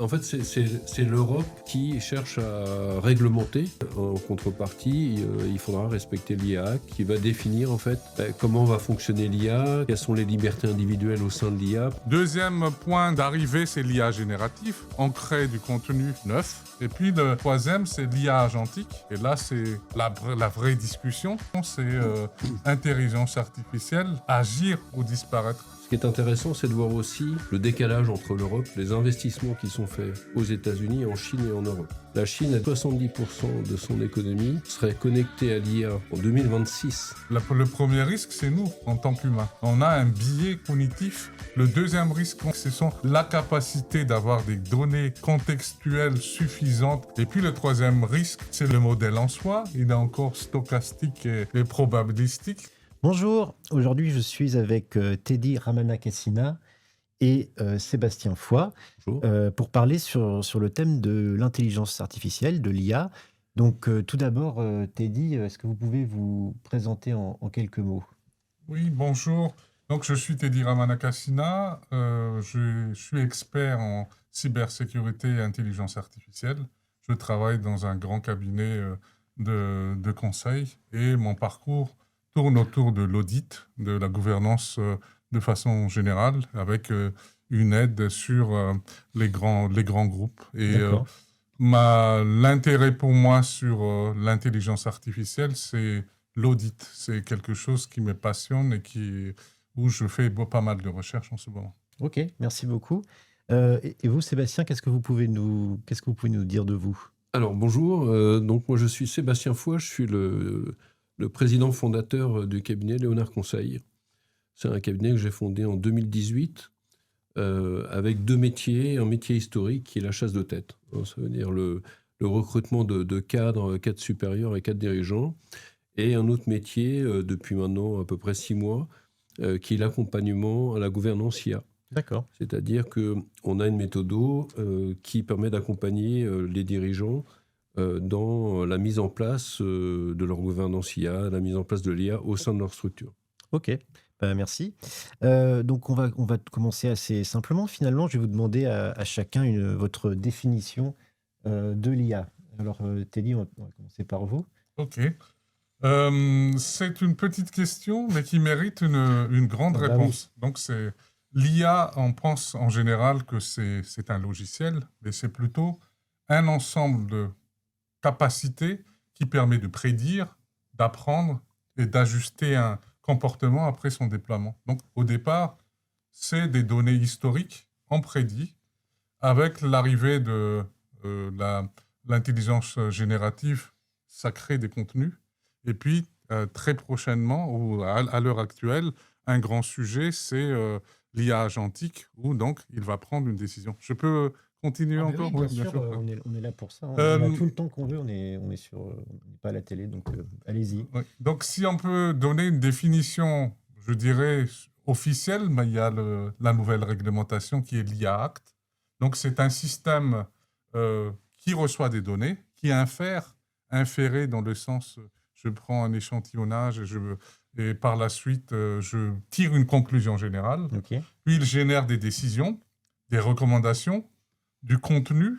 En fait, c'est l'Europe qui cherche à réglementer. En contrepartie, il faudra respecter l'IA, qui va définir en fait comment va fonctionner l'IA, quelles sont les libertés individuelles au sein de l'IA. Deuxième point d'arrivée, c'est l'IA génératif. On crée du contenu neuf. Et puis le troisième, c'est l'IA agentique. Et là, c'est la vraie discussion. C'est intelligence artificielle, agir ou disparaître. Ce qui est intéressant, c'est de voir aussi le décalage entre l'Europe, les investissements qui sont faits aux États-Unis, en Chine et en Europe. La Chine, à 70% de son économie, serait connectée à l'IA en 2026. Le premier risque, c'est nous, en tant qu'humains. On a un biais cognitif. Le deuxième risque, ce sont la capacité d'avoir des données contextuelles suffisantes. Et puis le troisième risque, c'est le modèle en soi. Il est encore stochastique et probabilistique. Bonjour, aujourd'hui je suis avec Teddy Ramanakasina et Sébastien Foix pour parler sur le thème de l'intelligence artificielle, de l'IA. Donc tout d'abord, Teddy, est-ce que vous pouvez vous présenter en quelques mots? Oui, bonjour. Donc je suis Teddy Ramanakasina, je suis expert en cybersécurité et intelligence artificielle. Je travaille dans un grand cabinet de conseil et mon parcours tourne autour de l'audit, de la gouvernance de façon générale, avec une aide sur les grands groupes. Et l'intérêt pour moi sur l'intelligence artificielle, c'est l'audit. C'est quelque chose qui me passionne et où je fais pas mal de recherches en ce moment. Ok, merci beaucoup. Et vous, Sébastien, qu'est-ce que vous pouvez nous dire de vous? Alors bonjour, donc moi je suis Sébastien Foix, je suis le président fondateur du cabinet Léonard Conseil. C'est un cabinet que j'ai fondé en 2018 avec deux métiers, un métier historique qui est la chasse de tête. Ça veut dire le recrutement de cadres supérieurs et cadres dirigeants. Et un autre métier, depuis maintenant à peu près 6 mois, qui est l'accompagnement à la gouvernance IA. D'accord. C'est-à-dire qu'on a une méthode qui permet d'accompagner les dirigeants dans la mise en place de leur gouvernance IA, la mise en place de l'IA au sein de leur structure. Ok, merci. Donc on va commencer assez simplement. Finalement, je vais vous demander à chacun votre définition de l'IA. Alors Teddy, on va commencer par vous. Ok. C'est une petite question, mais qui mérite une grande réponse. Oui. Donc c'est l'IA, on pense en général que c'est un logiciel, mais c'est plutôt un ensemble de capacité qui permet de prédire, d'apprendre et d'ajuster un comportement après son déploiement. Donc, au départ, c'est des données historiques, on prédit. Avec l'arrivée de l'intelligence générative, ça crée des contenus. Et puis, très prochainement, ou à l'heure actuelle, un grand sujet, c'est l'IA agentique, où donc, il va prendre une décision. Je peux continuer encore? Oui, bien sûr, on est là pour ça. On a tout le temps qu'on veut, on n'est pas à la télé, donc allez-y. Oui. Donc, si on peut donner une définition, je dirais, officielle, mais il y a la nouvelle réglementation qui est l'IA Act. Donc, c'est un système qui reçoit des données, qui inférer dans le sens, je prends un échantillonnage et par la suite, je tire une conclusion générale. Okay. Puis, il génère des décisions, des recommandations, du contenu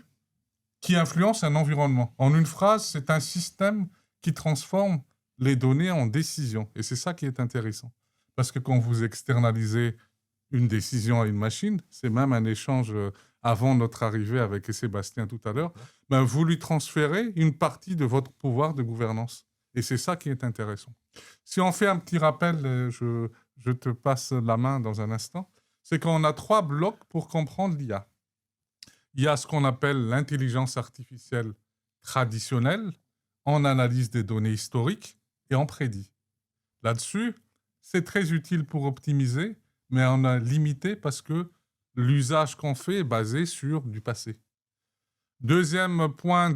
qui influence un environnement. En une phrase, c'est un système qui transforme les données en décisions. Et c'est ça qui est intéressant. Parce que quand vous externalisez une décision à une machine, c'est même un échange avant notre arrivée avec Sébastien tout à l'heure, ben vous lui transférez une partie de votre pouvoir de gouvernance. Et c'est ça qui est intéressant. Si on fait un petit rappel, je te passe la main dans un instant, c'est qu'on a 3 blocs pour comprendre l'IA. Il y a ce qu'on appelle l'intelligence artificielle traditionnelle, on analyse des données historiques et on prédit. Là-dessus, c'est très utile pour optimiser, mais on a limité parce que l'usage qu'on fait est basé sur du passé. Deuxième point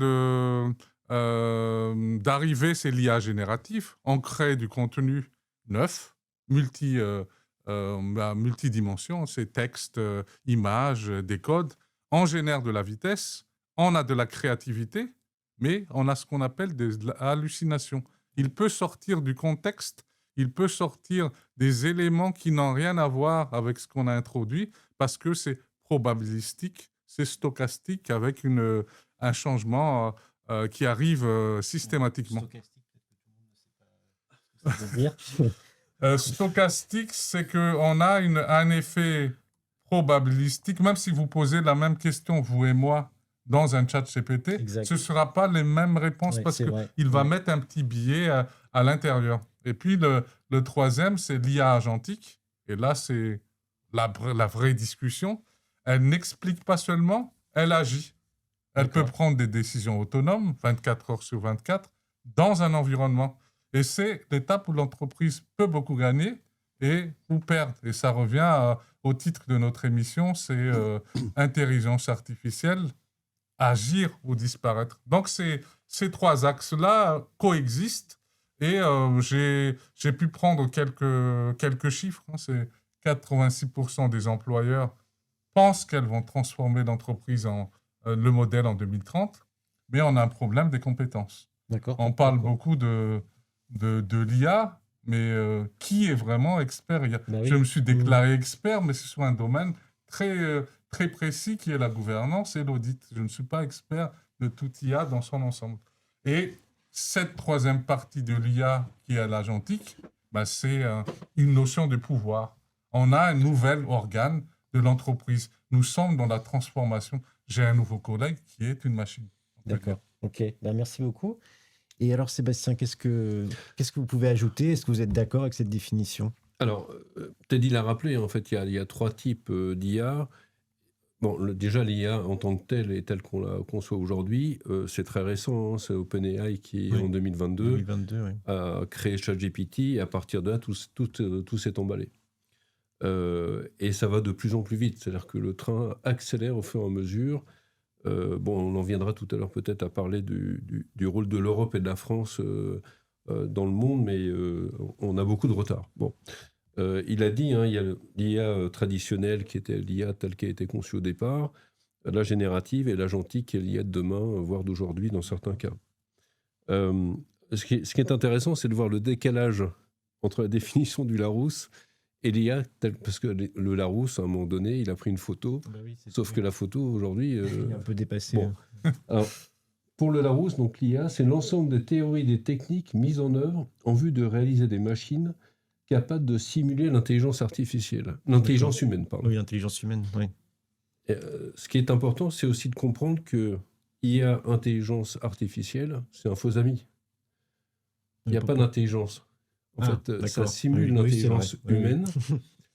d'arrivée, c'est l'IA génératif. On crée du contenu neuf, multidimension, c'est texte, images, des codes. On génère de la vitesse, on a de la créativité, mais on a ce qu'on appelle des hallucinations. Il peut sortir du contexte, il peut sortir des éléments qui n'ont rien à voir avec ce qu'on a introduit parce que c'est probabilistique, c'est stochastique avec un changement qui arrive systématiquement. Stochastique, c'est qu'on a un effet probabilistique, même si vous posez la même question, vous et moi, dans un chat GPT, ce ne sera pas les mêmes réponses parce qu'il va mettre un petit biais à l'intérieur. Et puis, le troisième, c'est l'IA agentique. Et là, c'est la vraie discussion. Elle n'explique pas seulement, elle agit. Elle peut prendre des décisions autonomes, 24 heures sur 24, dans un environnement. Et c'est l'étape où l'entreprise peut beaucoup gagner ou perdre. Et ça revient au titre de notre émission, c'est intelligence artificielle, agir ou disparaître. Donc, ces trois axes-là coexistent. Et j'ai pu prendre quelques chiffres. C'est 86% des employeurs pensent qu'elles vont transformer l'entreprise le modèle en 2030, mais on a un problème des compétences. On parle beaucoup de l'IA, mais qui est vraiment expert? Je me suis déclaré expert, mais c'est sur un domaine très précis qui est la gouvernance et l'audit. Je ne suis pas expert de tout IA dans son ensemble. Et cette troisième partie de l'IA qui est l'agentique, c'est une notion de pouvoir. On a un nouvel organe de l'entreprise. Nous sommes dans la transformation. J'ai un nouveau collègue qui est une machine. D'accord. Ok. Merci beaucoup. Et alors, Sébastien, qu'est-ce que vous pouvez ajouter? Est-ce que vous êtes d'accord avec cette définition? Alors, Teddy l'a rappelé, en fait, il y a trois types d'IA. Bon, déjà, l'IA en tant que telle et telle qu'on la conçoit aujourd'hui, c'est très récent. C'est OpenAI qui, en 2022, a créé ChatGPT. Et à partir de là, tout s'est emballé. Et ça va de plus en plus vite. C'est-à-dire que le train accélère au fur et à mesure. On en viendra tout à l'heure peut-être à parler du rôle de l'Europe et de la France dans le monde, mais on a beaucoup de retard. Il a dit, il y a l'IA traditionnelle qui était l'IA telle qu'elle a été conçue au départ, la générative et l'agentique qui est l'IA de demain, voire d'aujourd'hui dans certains cas. Ce qui est intéressant, c'est de voir le décalage entre la définition du Larousse et l'IA, parce que le Larousse, à un moment donné, il a pris une photo, sauf que la photo, aujourd'hui... il est un peu dépassé. Alors, pour le Larousse, donc l'IA, c'est l'ensemble des théories et des techniques mises en œuvre en vue de réaliser des machines capables de simuler l'intelligence artificielle. L'intelligence humaine, pardon. Oui, l'intelligence humaine, oui. Ce qui est important, c'est aussi de comprendre que IA, intelligence artificielle, c'est un faux ami. Il n'y a pas d'intelligence. En fait, ça simule l'intelligence humaine,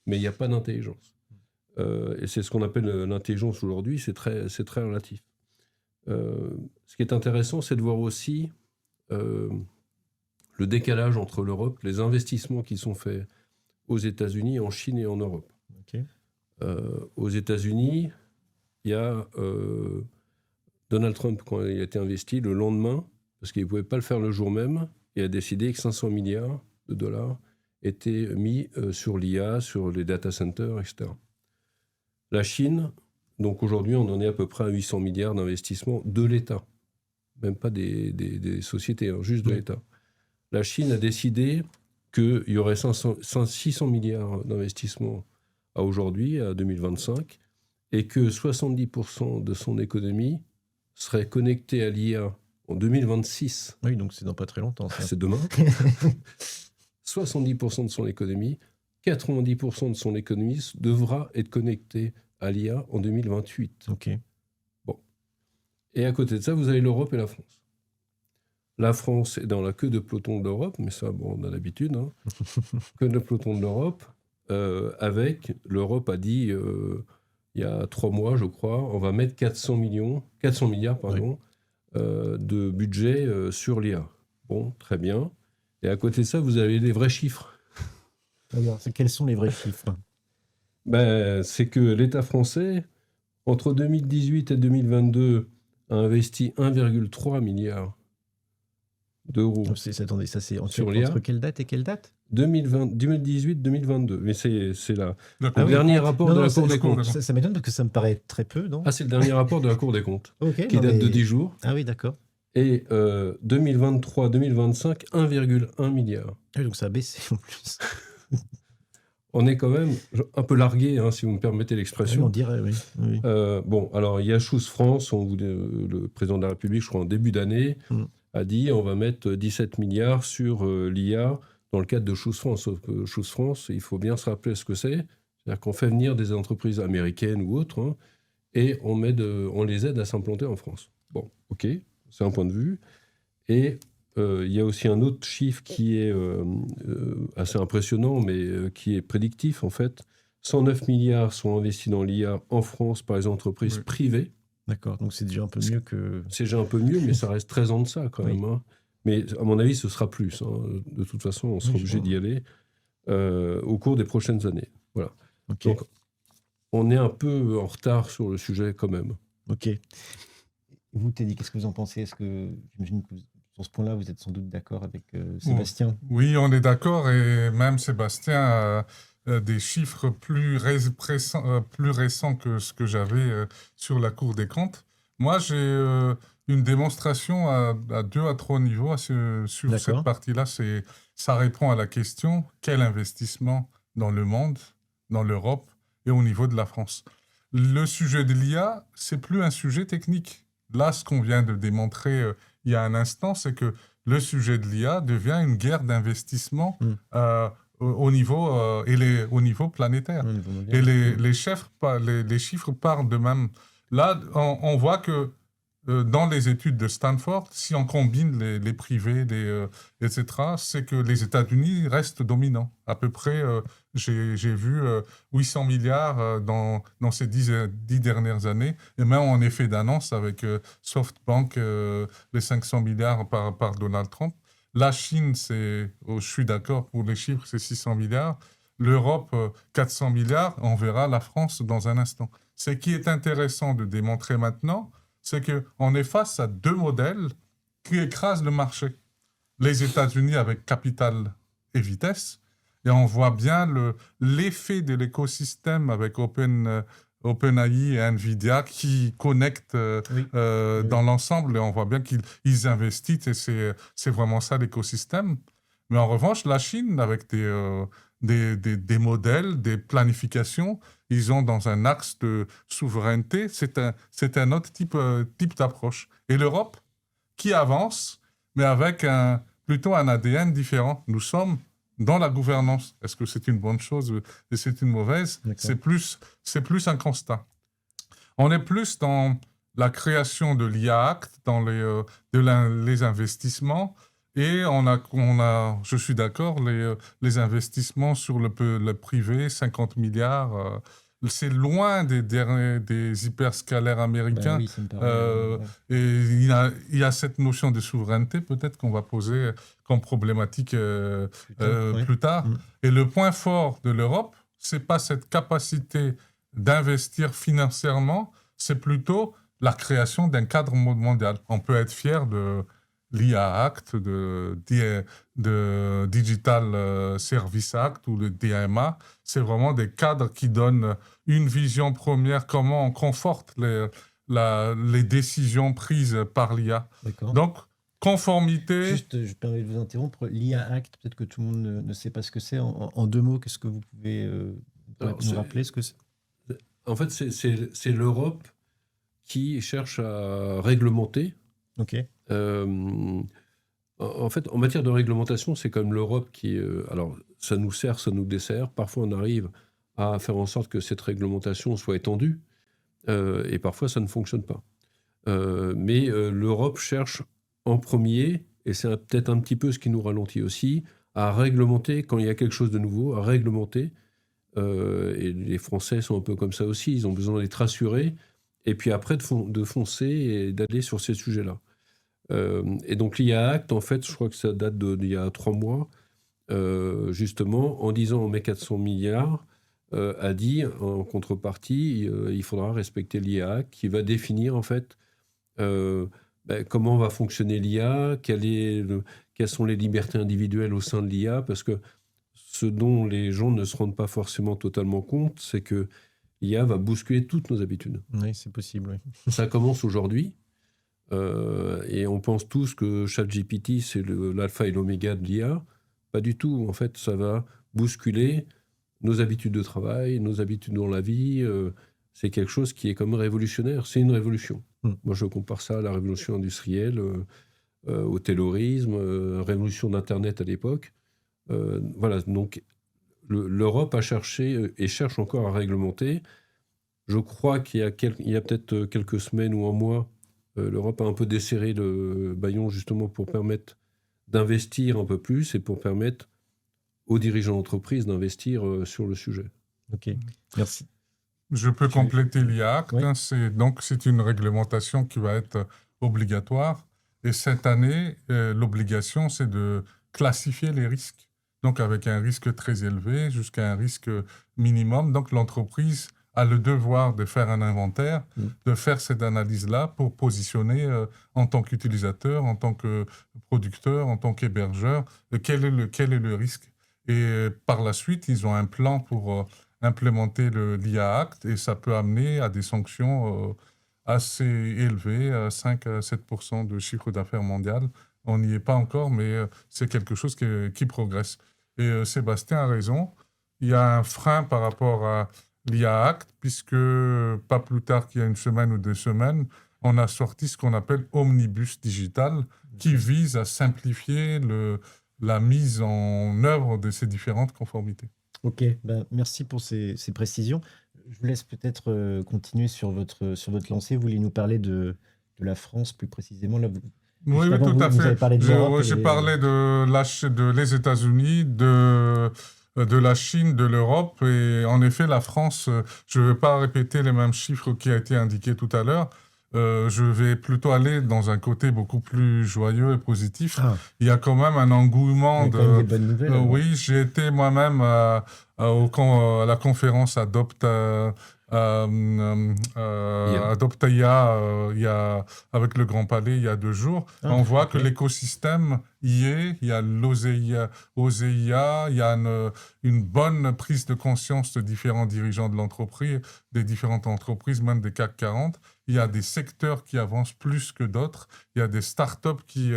mais il n'y a pas d'intelligence. Et c'est ce qu'on appelle l'intelligence aujourd'hui, c'est très relatif. Ce qui est intéressant, c'est de voir aussi le décalage entre l'Europe, les investissements qui sont faits aux États-Unis, en Chine et en Europe. Aux États-Unis, il y a Donald Trump, quand il a été investi, le lendemain, parce qu'il ne pouvait pas le faire le jour même, il a décidé que 500 milliards de dollars étaient mis sur l'IA, sur les data centers, etc. La Chine, donc aujourd'hui, on en est à peu près à 800 milliards d'investissements de l'État. Même pas des sociétés, juste de l'État. La Chine a décidé qu'il y aurait 600 milliards d'investissements à aujourd'hui, à 2025, et que 70% de son économie serait connectée à l'IA en 2026. Oui, donc c'est dans pas très longtemps. Ça. C'est demain. 70% de son économie, 90% de son économie devra être connectée à l'IA en 2028. Bon. Et à côté de ça, vous avez l'Europe et la France. La France est dans la queue de peloton de l'Europe, mais ça, on a l'habitude. Queue de peloton de l'Europe, l'Europe a dit, il y a 3 mois, je crois, on va mettre 400 milliards, de budget sur l'IA. Bon, très bien. Et à côté de ça, vous avez les vrais chiffres. Alors, quels sont les vrais chiffres? C'est que l'État français, entre 2018 et 2022, a investi 1,3 milliard d'euros. Attendez, ça c'est entre quelle date et quelle date? 2018-2022. Mais c'est le dernier rapport de la Cour des comptes. Ça m'étonne parce que ça me paraît très peu, non? C'est le dernier rapport de la Cour des comptes, qui date de 10 jours. Ah oui, d'accord. Et 2023-2025, 1,1 milliard. Oui, donc ça a baissé en plus. on est quand même un peu largué, hein, si vous me permettez l'expression. On dirait, oui. Oui. Bon, alors il y a Choose France, le président de la République, je crois en début d'année, a dit on va mettre 17 milliards sur l'IA dans le cadre de Choose France. Sauf que Choose France, il faut bien se rappeler ce que c'est. C'est-à-dire qu'on fait venir des entreprises américaines ou autres, hein, et on les aide à s'implanter en France. Bon, ok, c'est un point de vue. Et il y a aussi un autre chiffre qui est assez impressionnant, mais qui est prédictif en fait. 109 milliards sont investis dans l'IA en France par les entreprises privées. D'accord, donc c'est déjà un peu mieux que... C'est déjà un peu mieux, mais ça reste 13 ans de ça quand même. Hein. Mais à mon avis, ce sera plus. Hein. De toute façon, on sera obligé d'y aller au cours des prochaines années. Voilà. Okay. Donc, on est un peu en retard sur le sujet quand même. Ok. Vous, Teddy, qu'est-ce que vous en pensez? Est-ce que, j'imagine que sur ce point-là, vous êtes sans doute d'accord avec Sébastien? Oui, on est d'accord, et même Sébastien a des chiffres plus récents que ce que j'avais sur la Cour des comptes. Moi, j'ai une démonstration à 2 à 3 niveaux sur cette partie-là. Ça répond à la question quel investissement dans le monde, dans l'Europe et au niveau de la France. Le sujet de l'IA, c'est plus un sujet technique. Là, ce qu'on vient de démontrer il y a un instant, c'est que le sujet de l'IA devient une guerre d'investissement au niveau planétaire. Et les chiffres parlent d'eux-mêmes. Là, on voit que dans les études de Stanford, si on combine les privés, etc., c'est que les États-Unis restent dominants. À peu près, j'ai vu 800 milliards dans ces 10 dernières années, et même en effet d'annonce avec SoftBank, les 500 milliards par Donald Trump. La Chine, je suis d'accord pour les chiffres, c'est 600 milliards. L'Europe, 400 milliards. On verra la France dans un instant. Ce qui est intéressant de démontrer maintenant, c'est qu'on est face à 2 modèles qui écrasent le marché. Les États-Unis avec capital et vitesse, et on voit bien l'effet de l'écosystème avec OpenAI et NVIDIA qui connectent dans l'ensemble, et on voit bien qu'ils investissent, et c'est vraiment ça l'écosystème. Mais en revanche, la Chine, avec des modèles, des planifications, ils ont dans un axe de souveraineté, c'est un autre type d'approche. Et l'Europe, qui avance, mais avec plutôt un ADN différent. Nous sommes dans la gouvernance. Est-ce que c'est une bonne chose et c'est une mauvaise? C'est plus un constat. On est plus dans la création de l'IA Act, dans les investissements, et je suis d'accord, les investissements sur le privé, 50 milliards, c'est loin des hyperscalaires américains. Ben oui, ça me paraît, et il y a cette notion de souveraineté, peut-être, qu'on va poser comme problématique plus tard. Et le point fort de l'Europe, c'est pas cette capacité d'investir financièrement, c'est plutôt la création d'un cadre mondial. On peut être fier de l'IA Act, de Digital Service Act ou le DMA. C'est vraiment des cadres qui donnent une vision première, comment on conforte les décisions prises par l'IA. Donc, conformité... Juste, je permets de vous interrompre. L'IA Act, peut-être que tout le monde ne sait pas ce que c'est. En 2 mots, qu'est-ce que vous pouvez nous rappeler ce que c'est? En fait, c'est l'Europe qui cherche à réglementer. Ok. En fait, en matière de réglementation, c'est comme l'Europe qui... alors, ça nous sert, ça nous dessert. Parfois, on arrive à faire en sorte que cette réglementation soit étendue, et parfois, ça ne fonctionne pas. Mais l'Europe cherche en premier, et c'est peut-être un petit peu ce qui nous ralentit aussi, à réglementer quand il y a quelque chose de nouveau, à réglementer. Et les Français sont un peu comme ça aussi, ils ont besoin d'être rassurés, et puis après de foncer et d'aller sur ces sujets-là. Et donc l'IA Act, en fait, je crois que ça date d'il y a 3 mois, justement, en disant on met 400 milliards, a dit en contrepartie, il faudra respecter l'IA Act, qui va définir en fait comment va fonctionner l'IA, quelles sont les libertés individuelles au sein de l'IA, parce que ce dont les gens ne se rendent pas forcément totalement compte, c'est que l'IA va bousculer toutes nos habitudes. Oui, c'est possible. Oui. Ça commence aujourd'hui. Et on pense tous que ChatGPT, c'est l'alpha et l'oméga de l'IA. Pas du tout. En fait, ça va bousculer nos habitudes de travail, nos habitudes dans la vie, c'est quelque chose qui est comme révolutionnaire. C'est une révolution. Moi, je compare ça à la révolution industrielle, au taylorisme, révolution d'Internet à l'époque. Voilà, donc l'Europe a cherché et cherche encore à réglementer. Je crois qu'il y a peut-être quelques semaines ou un mois, l'Europe a un peu desserré le bâillon justement pour permettre d'investir un peu plus et pour permettre aux dirigeants d'entreprise d'investir sur le sujet. Ok, merci. Je peux compléter l'IA Act. Oui. C'est une réglementation qui va être obligatoire. Et cette année, l'obligation, c'est de classifier les risques. Donc, avec un risque très élevé jusqu'à un risque minimum. Donc, l'entreprise a le devoir de faire un inventaire, de faire cette analyse-là pour positionner en tant qu'utilisateur, en tant que producteur, en tant qu'hébergeur, quel est le risque. Et par la suite, ils ont un plan pour implémenter l'IA Act et ça peut amener à des sanctions assez élevées, 5 à 7% de chiffre d'affaires mondial. On n'y est pas encore, mais c'est quelque chose qui progresse. Et Sébastien a raison, il y a un frein par rapport à l'IA Act, puisque pas plus tard qu'il y a une semaine ou 2 semaines, on a sorti ce qu'on appelle Omnibus Digital, qui vise à simplifier la mise en œuvre de ces différentes conformités. Ok, merci pour ces précisions. Je vous laisse peut-être continuer sur votre lancée. Vous voulez nous parler de la France plus précisément là, Oui, tout à fait. Vous avez parlé de l'Europe J'ai parlé de les États-Unis, de la Chine, de l'Europe. Et en effet, la France, je ne vais pas répéter les mêmes chiffres qui ont été indiqués tout à l'heure. Je vais plutôt aller dans un côté beaucoup plus joyeux et positif. Il y a quand même un engouement des bonnes nouvelles. Oui, j'ai été moi-même à la conférence Adopta avec le Grand Palais il y a 2 jours. On voit que l'écosystème y est, il y a l'OSEIA, il y a une bonne prise de conscience de différents dirigeants de l'entreprise, des différentes entreprises, même des CAC 40. Il y a des secteurs qui avancent plus que d'autres. Il y a des startups qui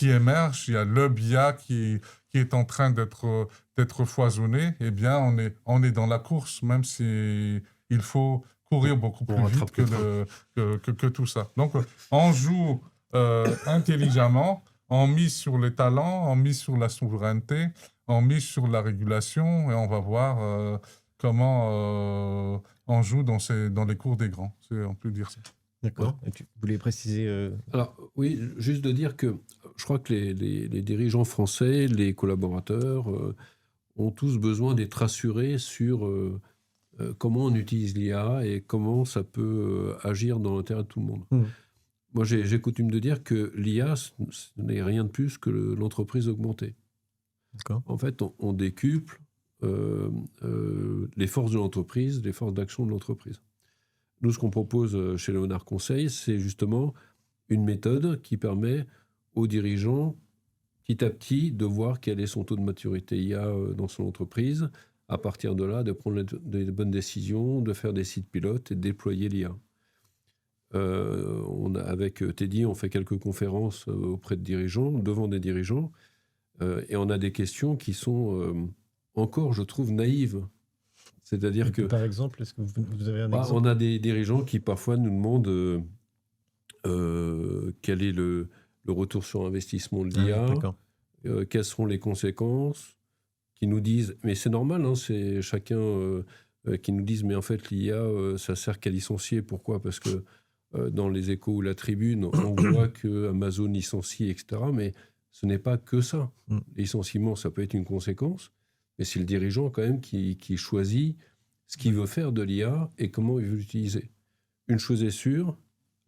émergent. Il y a le BIA qui est en train d'être foisonné. Eh bien, on est dans la course, même si il faut courir beaucoup plus vite que tout ça. Donc, on joue intelligemment, on mise sur les talents, on mise sur la souveraineté, on mise sur la régulation et on va voir comment on joue dans les cours des grands. On peut dire ça. D'accord. Et tu voulais préciser Alors, oui, juste de dire que je crois que les dirigeants français, les collaborateurs ont tous besoin d'être rassurés sur comment on utilise l'IA et comment ça peut agir dans l'intérêt de tout le monde. Moi, j'ai coutume de dire que l'IA, ce n'est rien de plus que l'entreprise augmentée. D'accord. En fait, on décuple les forces de l'entreprise, les forces d'action de l'entreprise. Nous, ce qu'on propose chez Léonard Conseil, c'est justement une méthode qui permet aux dirigeants, petit à petit, de voir quel est son taux de maturité IA dans son entreprise, à partir de là, de prendre des bonnes décisions, de faire des sites pilotes et de déployer l'IA. Avec Teddy, on fait quelques conférences auprès de dirigeants, devant des dirigeants, et on a des questions qui sont encore, je trouve, naïves. C'est-à-dire que... Par exemple, est-ce que vous avez un exemple ? On a des dirigeants qui parfois nous demandent quel est le retour sur investissement de l'IA, quelles seront les conséquences, qui nous disent, mais c'est normal, hein, c'est chacun qui nous disent, mais en fait l'IA, ça sert qu'à licencier. Pourquoi ? Parce que dans les Échos ou la Tribune, on voit que Amazon licencie, etc. Mais ce n'est pas que ça. Les licenciements, ça peut être une conséquence, mais c'est le dirigeant quand même qui choisit ce qu'il veut faire de l'IA et comment il veut l'utiliser. Une chose est sûre,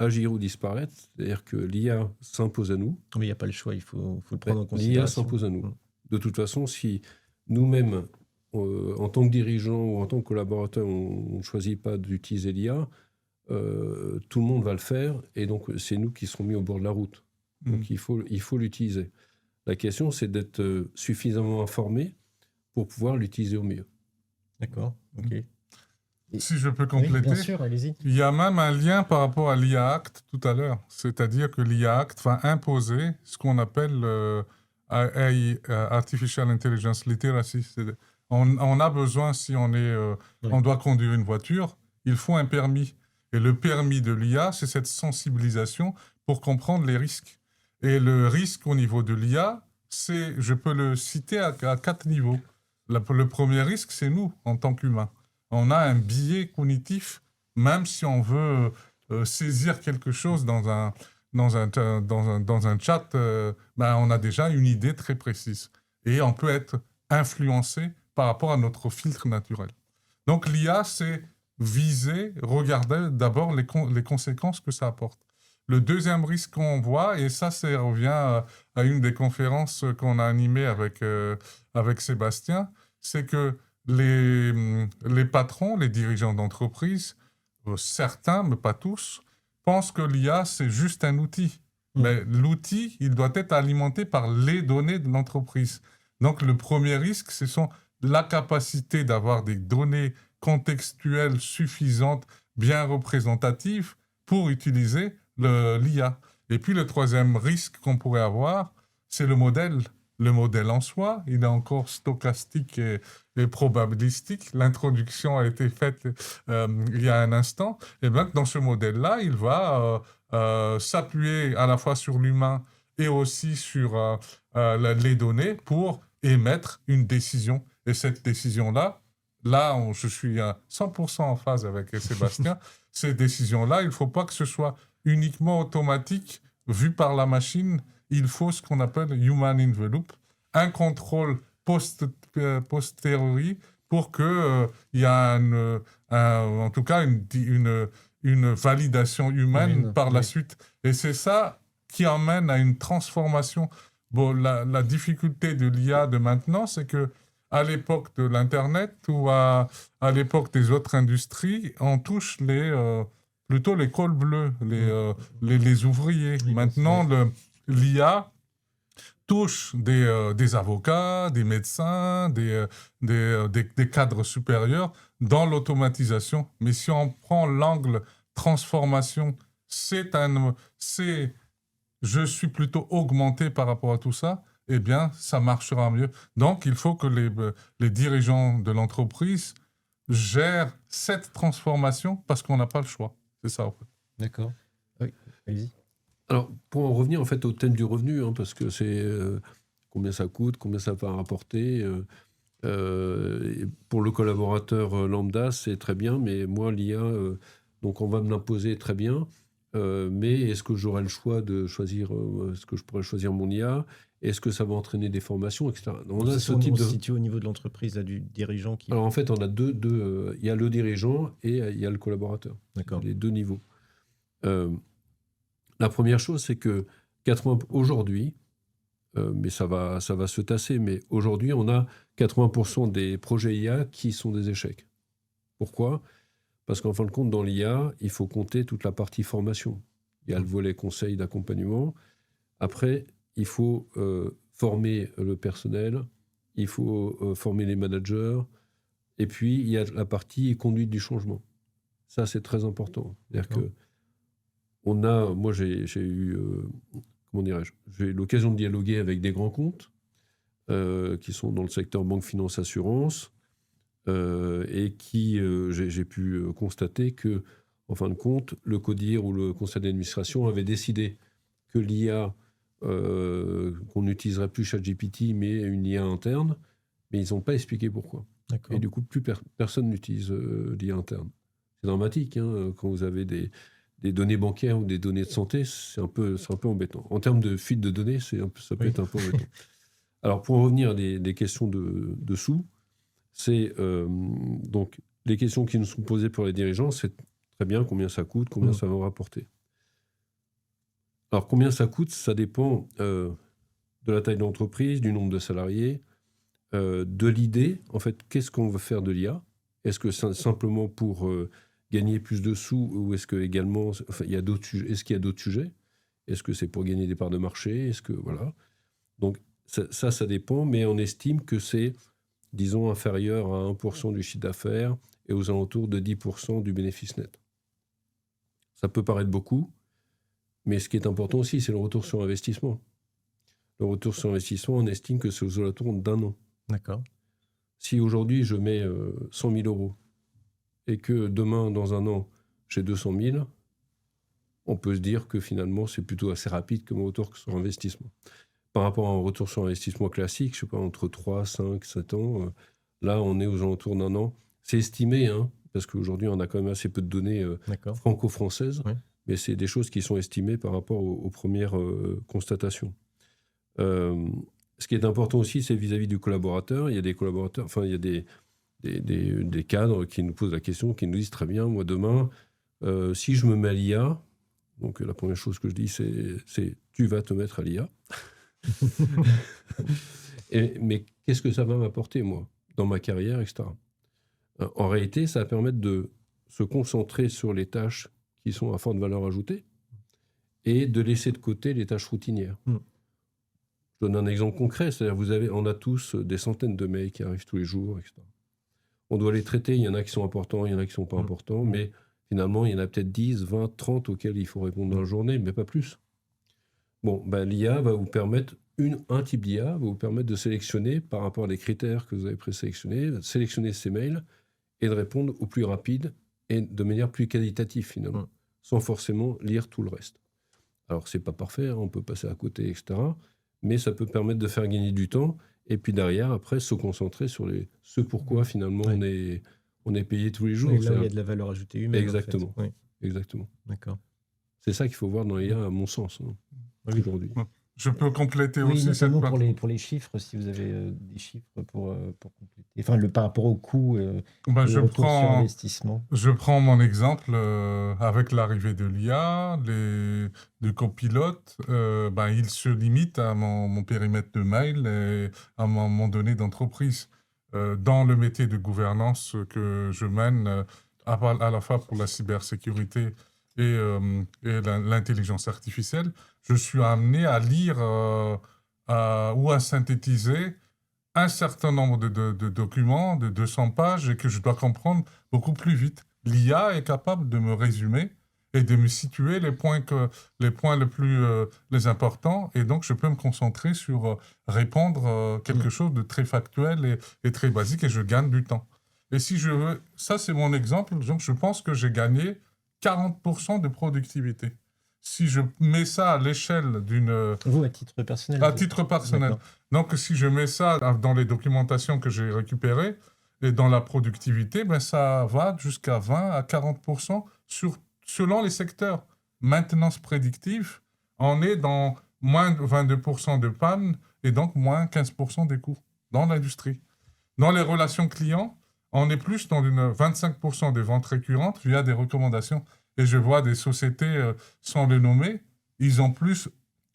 agir ou disparaître, c'est-à-dire que l'IA s'impose à nous. Mais il n'y a pas le choix, il faut le prendre en considération. L'IA s'impose à nous. De toute façon, si nous-mêmes, en tant que dirigeants ou en tant que collaborateurs, on ne choisit pas d'utiliser l'IA, tout le monde va le faire et donc c'est nous qui serons mis au bord de la route. Donc il faut l'utiliser. La question, c'est d'être suffisamment informé pour pouvoir l'utiliser au mieux. D'accord, ok. Si je peux compléter, bien sûr, allez-y. Il y a même un lien par rapport à l'IA Act tout à l'heure. C'est-à-dire que l'IA Act va imposer ce qu'on appelle Artificial Intelligence Literacy, On a besoin, si on doit conduire une voiture, il faut un permis. Et le permis de l'IA, c'est cette sensibilisation pour comprendre les risques. Et le risque au niveau de l'IA, je peux le citer à 4 niveaux. Le premier risque, c'est nous, en tant qu'humains. On a un biais cognitif, même si on veut saisir quelque chose dans un chat, on a déjà une idée très précise. Et on peut être influencé par rapport à notre filtre naturel. Donc l'IA, c'est viser, regarder d'abord les conséquences que ça apporte. Le deuxième risque qu'on voit, et ça revient à une des conférences qu'on a animées avec Sébastien, c'est que les patrons, les dirigeants d'entreprise, certains, mais pas tous, pensent que l'IA, c'est juste un outil. Mais l'outil, il doit être alimenté par les données de l'entreprise. Donc le premier risque, ce sont la capacité d'avoir des données contextuelles suffisantes, bien représentatives, pour utiliser l'IA. Et puis le troisième risque qu'on pourrait avoir, c'est le modèle. Le modèle en soi, il est encore stochastique et probabilistique. L'introduction a été faite il y a un instant. Et bien, dans ce modèle-là, il va s'appuyer à la fois sur l'humain et aussi sur les données pour émettre une décision. Et cette décision-là, je suis à 100% en phase avec Sébastien. Ces décisions-là, il ne faut pas que ce soit uniquement automatique, vu par la machine. Il faut ce qu'on appelle human in the loop, un contrôle posteriori pour qu'il y ait en tout cas une validation humaine par la suite. Et c'est ça qui emmène à une transformation. Bon, la difficulté de l'IA de maintenant, c'est que à l'époque de l'Internet ou à l'époque des autres industries, on touche plutôt les cols bleus, les ouvriers. Maintenant, l'IA touche des avocats, des médecins, des cadres supérieurs dans l'automatisation. Mais si on prend l'angle transformation, je suis plutôt augmenté par rapport à tout ça, eh bien, ça marchera mieux. Donc, il faut que les dirigeants de l'entreprise gèrent cette transformation parce qu'on n'a pas le choix. C'est ça, en fait. D'accord. Oui, allez-y. Alors, pour en revenir en fait au thème du revenu, parce que c'est combien ça coûte, combien ça va rapporter. Pour le collaborateur lambda, c'est très bien, mais moi, l'IA, donc on va me l'imposer très bien. Mais est-ce que j'aurai le choix de choisir, est-ce que je pourrais choisir mon IA? Est-ce que ça va entraîner des formations, etc. Donc, on a ce type de... se situe au niveau de l'entreprise, là, du dirigeant qui... Alors en fait, on a il y a le dirigeant et il y a le collaborateur. D'accord. Les deux niveaux. La première chose, c'est que aujourd'hui, mais ça va se tasser, mais aujourd'hui, on a 80% des projets IA qui sont des échecs. Pourquoi ? Parce qu'en fin de compte, dans l'IA, il faut compter toute la partie formation. Il y a le volet conseil d'accompagnement. Après, il faut former le personnel, il faut former les managers, et puis il y a la partie conduite du changement. Ça, c'est très important. C'est-à-dire que moi, j'ai eu, j'ai eu l'occasion de dialoguer avec des grands comptes qui sont dans le secteur banque, finance, assurance, et qui, j'ai pu constater que, en fin de compte, le CODIR ou le conseil d'administration avait décidé que l'IA, qu'on n'utiliserait plus ChatGPT, mais une IA interne, mais ils n'ont pas expliqué pourquoi. D'accord. Et du coup, plus personne n'utilise l'IA interne. C'est dramatique, quand vous avez des données bancaires ou des données de santé, c'est un peu embêtant. En termes de fuite de données, ça peut être un peu embêtant. Alors, pour en revenir à des questions de sous, c'est donc les questions qui nous sont posées pour les dirigeants, c'est très bien combien ça coûte, combien ça va rapporter. Alors, combien ça coûte, ça dépend de la taille de l'entreprise, du nombre de salariés, de l'idée. En fait, qu'est-ce qu'on veut faire de l'IA ? Est-ce que c'est simplement pour gagner plus de sous ou est-ce que également, il y a d'autres sujets ? Est-ce qu'il y a d'autres sujets ? Est-ce que c'est pour gagner des parts de marché ? Est-ce que voilà. Donc ça dépend, mais on estime que c'est, disons, inférieur à 1% du chiffre d'affaires et aux alentours de 10% du bénéfice net. Ça peut paraître beaucoup, mais ce qui est important aussi, c'est le retour sur investissement. Le retour sur investissement, on estime que c'est aux alentours d'1 an. D'accord. Si aujourd'hui je mets 100 000 euros et que demain, dans un an, j'ai 200 000, on peut se dire que finalement, c'est plutôt assez rapide comme retour sur investissement. Par rapport à un retour sur investissement classique, je ne sais pas, entre 3, 5, 7 ans, là, on est aux alentours d'un an. C'est estimé, hein, parce qu'aujourd'hui, on a quand même assez peu de données franco-françaises, mais c'est des choses qui sont estimées par rapport aux premières constatations. Ce qui est important aussi, c'est vis-à-vis du collaborateur. Il y a des collaborateurs, enfin, il y a des cadres qui nous posent la question, qui nous disent très bien, moi, demain, si je me mets à l'IA, donc la première chose que je dis, c'est tu vas te mettre à l'IA. Mais qu'est-ce que ça va m'apporter, moi, dans ma carrière, etc. En réalité, ça va permettre de se concentrer sur les tâches qui sont à forte valeur ajoutée et de laisser de côté les tâches routinières. Je donne un exemple concret, c'est-à-dire on a tous des centaines de mails qui arrivent tous les jours, etc. On doit les traiter, il y en a qui sont importants, il y en a qui ne sont pas importants, mais finalement, il y en a peut-être 10, 20, 30 auxquels il faut répondre dans la journée, mais pas plus. Bon, l'IA va vous permettre, un type d'IA va vous permettre de sélectionner, par rapport à des critères que vous avez présélectionnés, de sélectionner ces mails et de répondre au plus rapide et de manière plus qualitative, finalement, sans forcément lire tout le reste. Alors, c'est pas parfait, hein, on peut passer à côté, etc., mais ça peut permettre de faire gagner du temps, et puis derrière, après, se concentrer sur ce pourquoi, finalement, on est payé tous les jours. Et là, il y a de la valeur ajoutée humaine. Exactement. En fait. Exactement. D'accord. C'est ça qu'il faut voir dans l'IA, à mon sens, aujourd'hui. Je peux compléter aussi notamment pour les chiffres, si vous avez des chiffres pour compléter. Enfin, par rapport au coût le retour sur investissement. Je prends mon exemple avec l'arrivée de l'IA, du copilote, il se limite à mon périmètre de mail et à mon données d'entreprise. Dans le métier de gouvernance que je mène, à la fois pour la cybersécurité et l'intelligence artificielle, je suis amené à lire ou à synthétiser un certain nombre de documents de 200 pages et que je dois comprendre beaucoup plus vite. L'IA est capable de me résumer et de me situer les points les importants, et donc je peux me concentrer sur répondre quelque chose de très factuel et très basique, et je gagne du temps. Et si je veux, ça c'est mon exemple, donc je pense que j'ai gagné 40% de productivité. Si je mets ça à l'échelle d'une... Vous, à titre personnel? À titre personnel. Donc, si je mets ça dans les documentations que j'ai récupérées et dans la productivité, ça va jusqu'à 20 à 40% selon les secteurs. Maintenance prédictive, on est dans moins de 22% de panne et donc moins 15% des coûts dans l'industrie. Dans les relations clients, on est plus dans 25% des ventes récurrentes via des recommandations. Et je vois des sociétés, sans les nommer, ils ont plus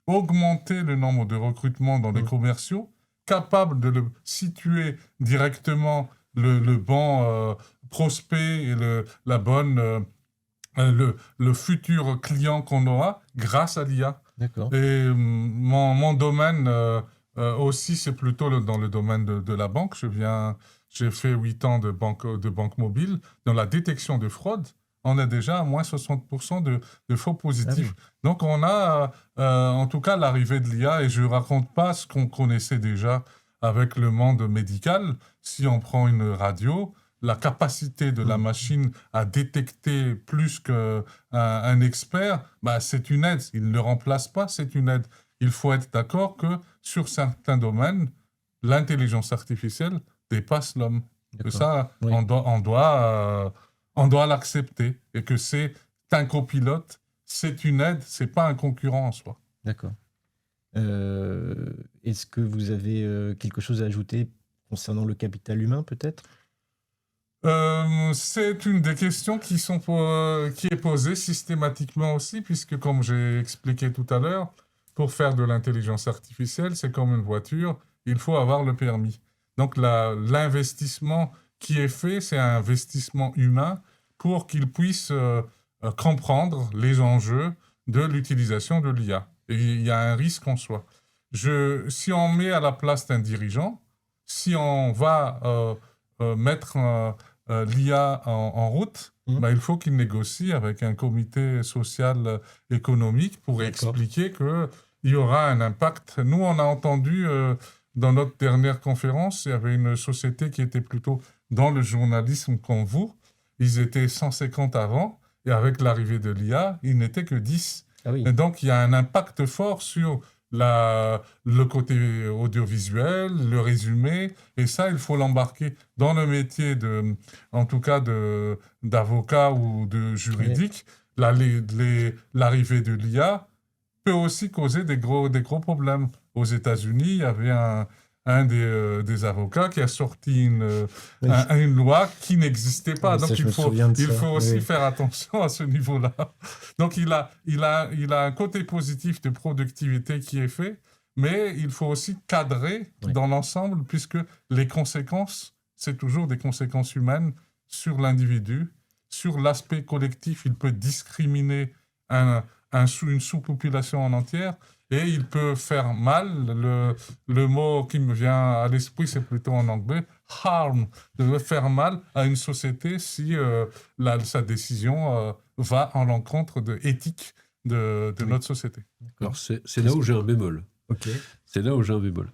augmenté le nombre de recrutements dans les commerciaux, capables de le situer directement le bon prospect et le futur client qu'on aura grâce à l'IA. D'accord. Et mon domaine aussi, c'est plutôt dans le domaine de la banque. J'ai fait 8 ans de banque mobile. Dans la détection de fraude, on a déjà à moins 60% de faux positifs. Ah oui. Donc, on a en tout cas l'arrivée de l'IA, et je ne raconte pas ce qu'on connaissait déjà avec le monde médical. Si on prend une radio, la capacité de la machine à détecter plus qu'un expert, c'est une aide. Il ne le remplace pas, c'est une aide. Il faut être d'accord que sur certains domaines, l'intelligence artificielle dépasse l'homme. Et ça, oui. On doit l'accepter, et que c'est un copilote, c'est une aide, c'est pas un concurrent en soi. D'accord. Est-ce que vous avez quelque chose à ajouter concernant le capital humain, peut-être ? C'est une des questions qui est posée systématiquement aussi, puisque comme j'ai expliqué tout à l'heure, pour faire de l'intelligence artificielle, c'est comme une voiture, il faut avoir le permis. Donc l'investissement qui est fait, c'est un investissement humain pour qu'il puisse comprendre les enjeux de l'utilisation de l'IA. Et il y a un risque en soi. Si on met à la place d'un dirigeant, si on va mettre l'IA en route, il faut qu'il négocie avec un comité social économique pour expliquer qu'il y aura un impact. Nous, on a entendu dans notre dernière conférence, il y avait une société qui était plutôt dans le journalisme comme vous. Ils étaient 150 avant, et avec l'arrivée de l'IA, ils n'étaient que 10. Ah oui. Et donc, il y a un impact fort sur le côté audiovisuel, le résumé, et ça, il faut l'embarquer dans le métier en tout cas d'avocat ou de juridique. L'arrivée de l'IA peut aussi causer des gros problèmes. Aux États-Unis, il y avait un des avocats qui a sorti une loi qui n'existait pas. Oui, donc, ça, il faut aussi oui. faire attention à ce niveau-là. Donc, il a un côté positif de productivité qui est fait, mais il faut aussi cadrer dans l'ensemble, puisque les conséquences, c'est toujours des conséquences humaines sur l'individu, sur l'aspect collectif. Il peut discriminer une sous-population en entière, et il peut faire mal. Le mot qui me vient à l'esprit, c'est plutôt en anglais, harm, de faire mal à une société si sa décision va en l'encontre de l'éthique de notre société. Alors, c'est là où j'ai un bémol. Okay. C'est là où j'ai un bémol.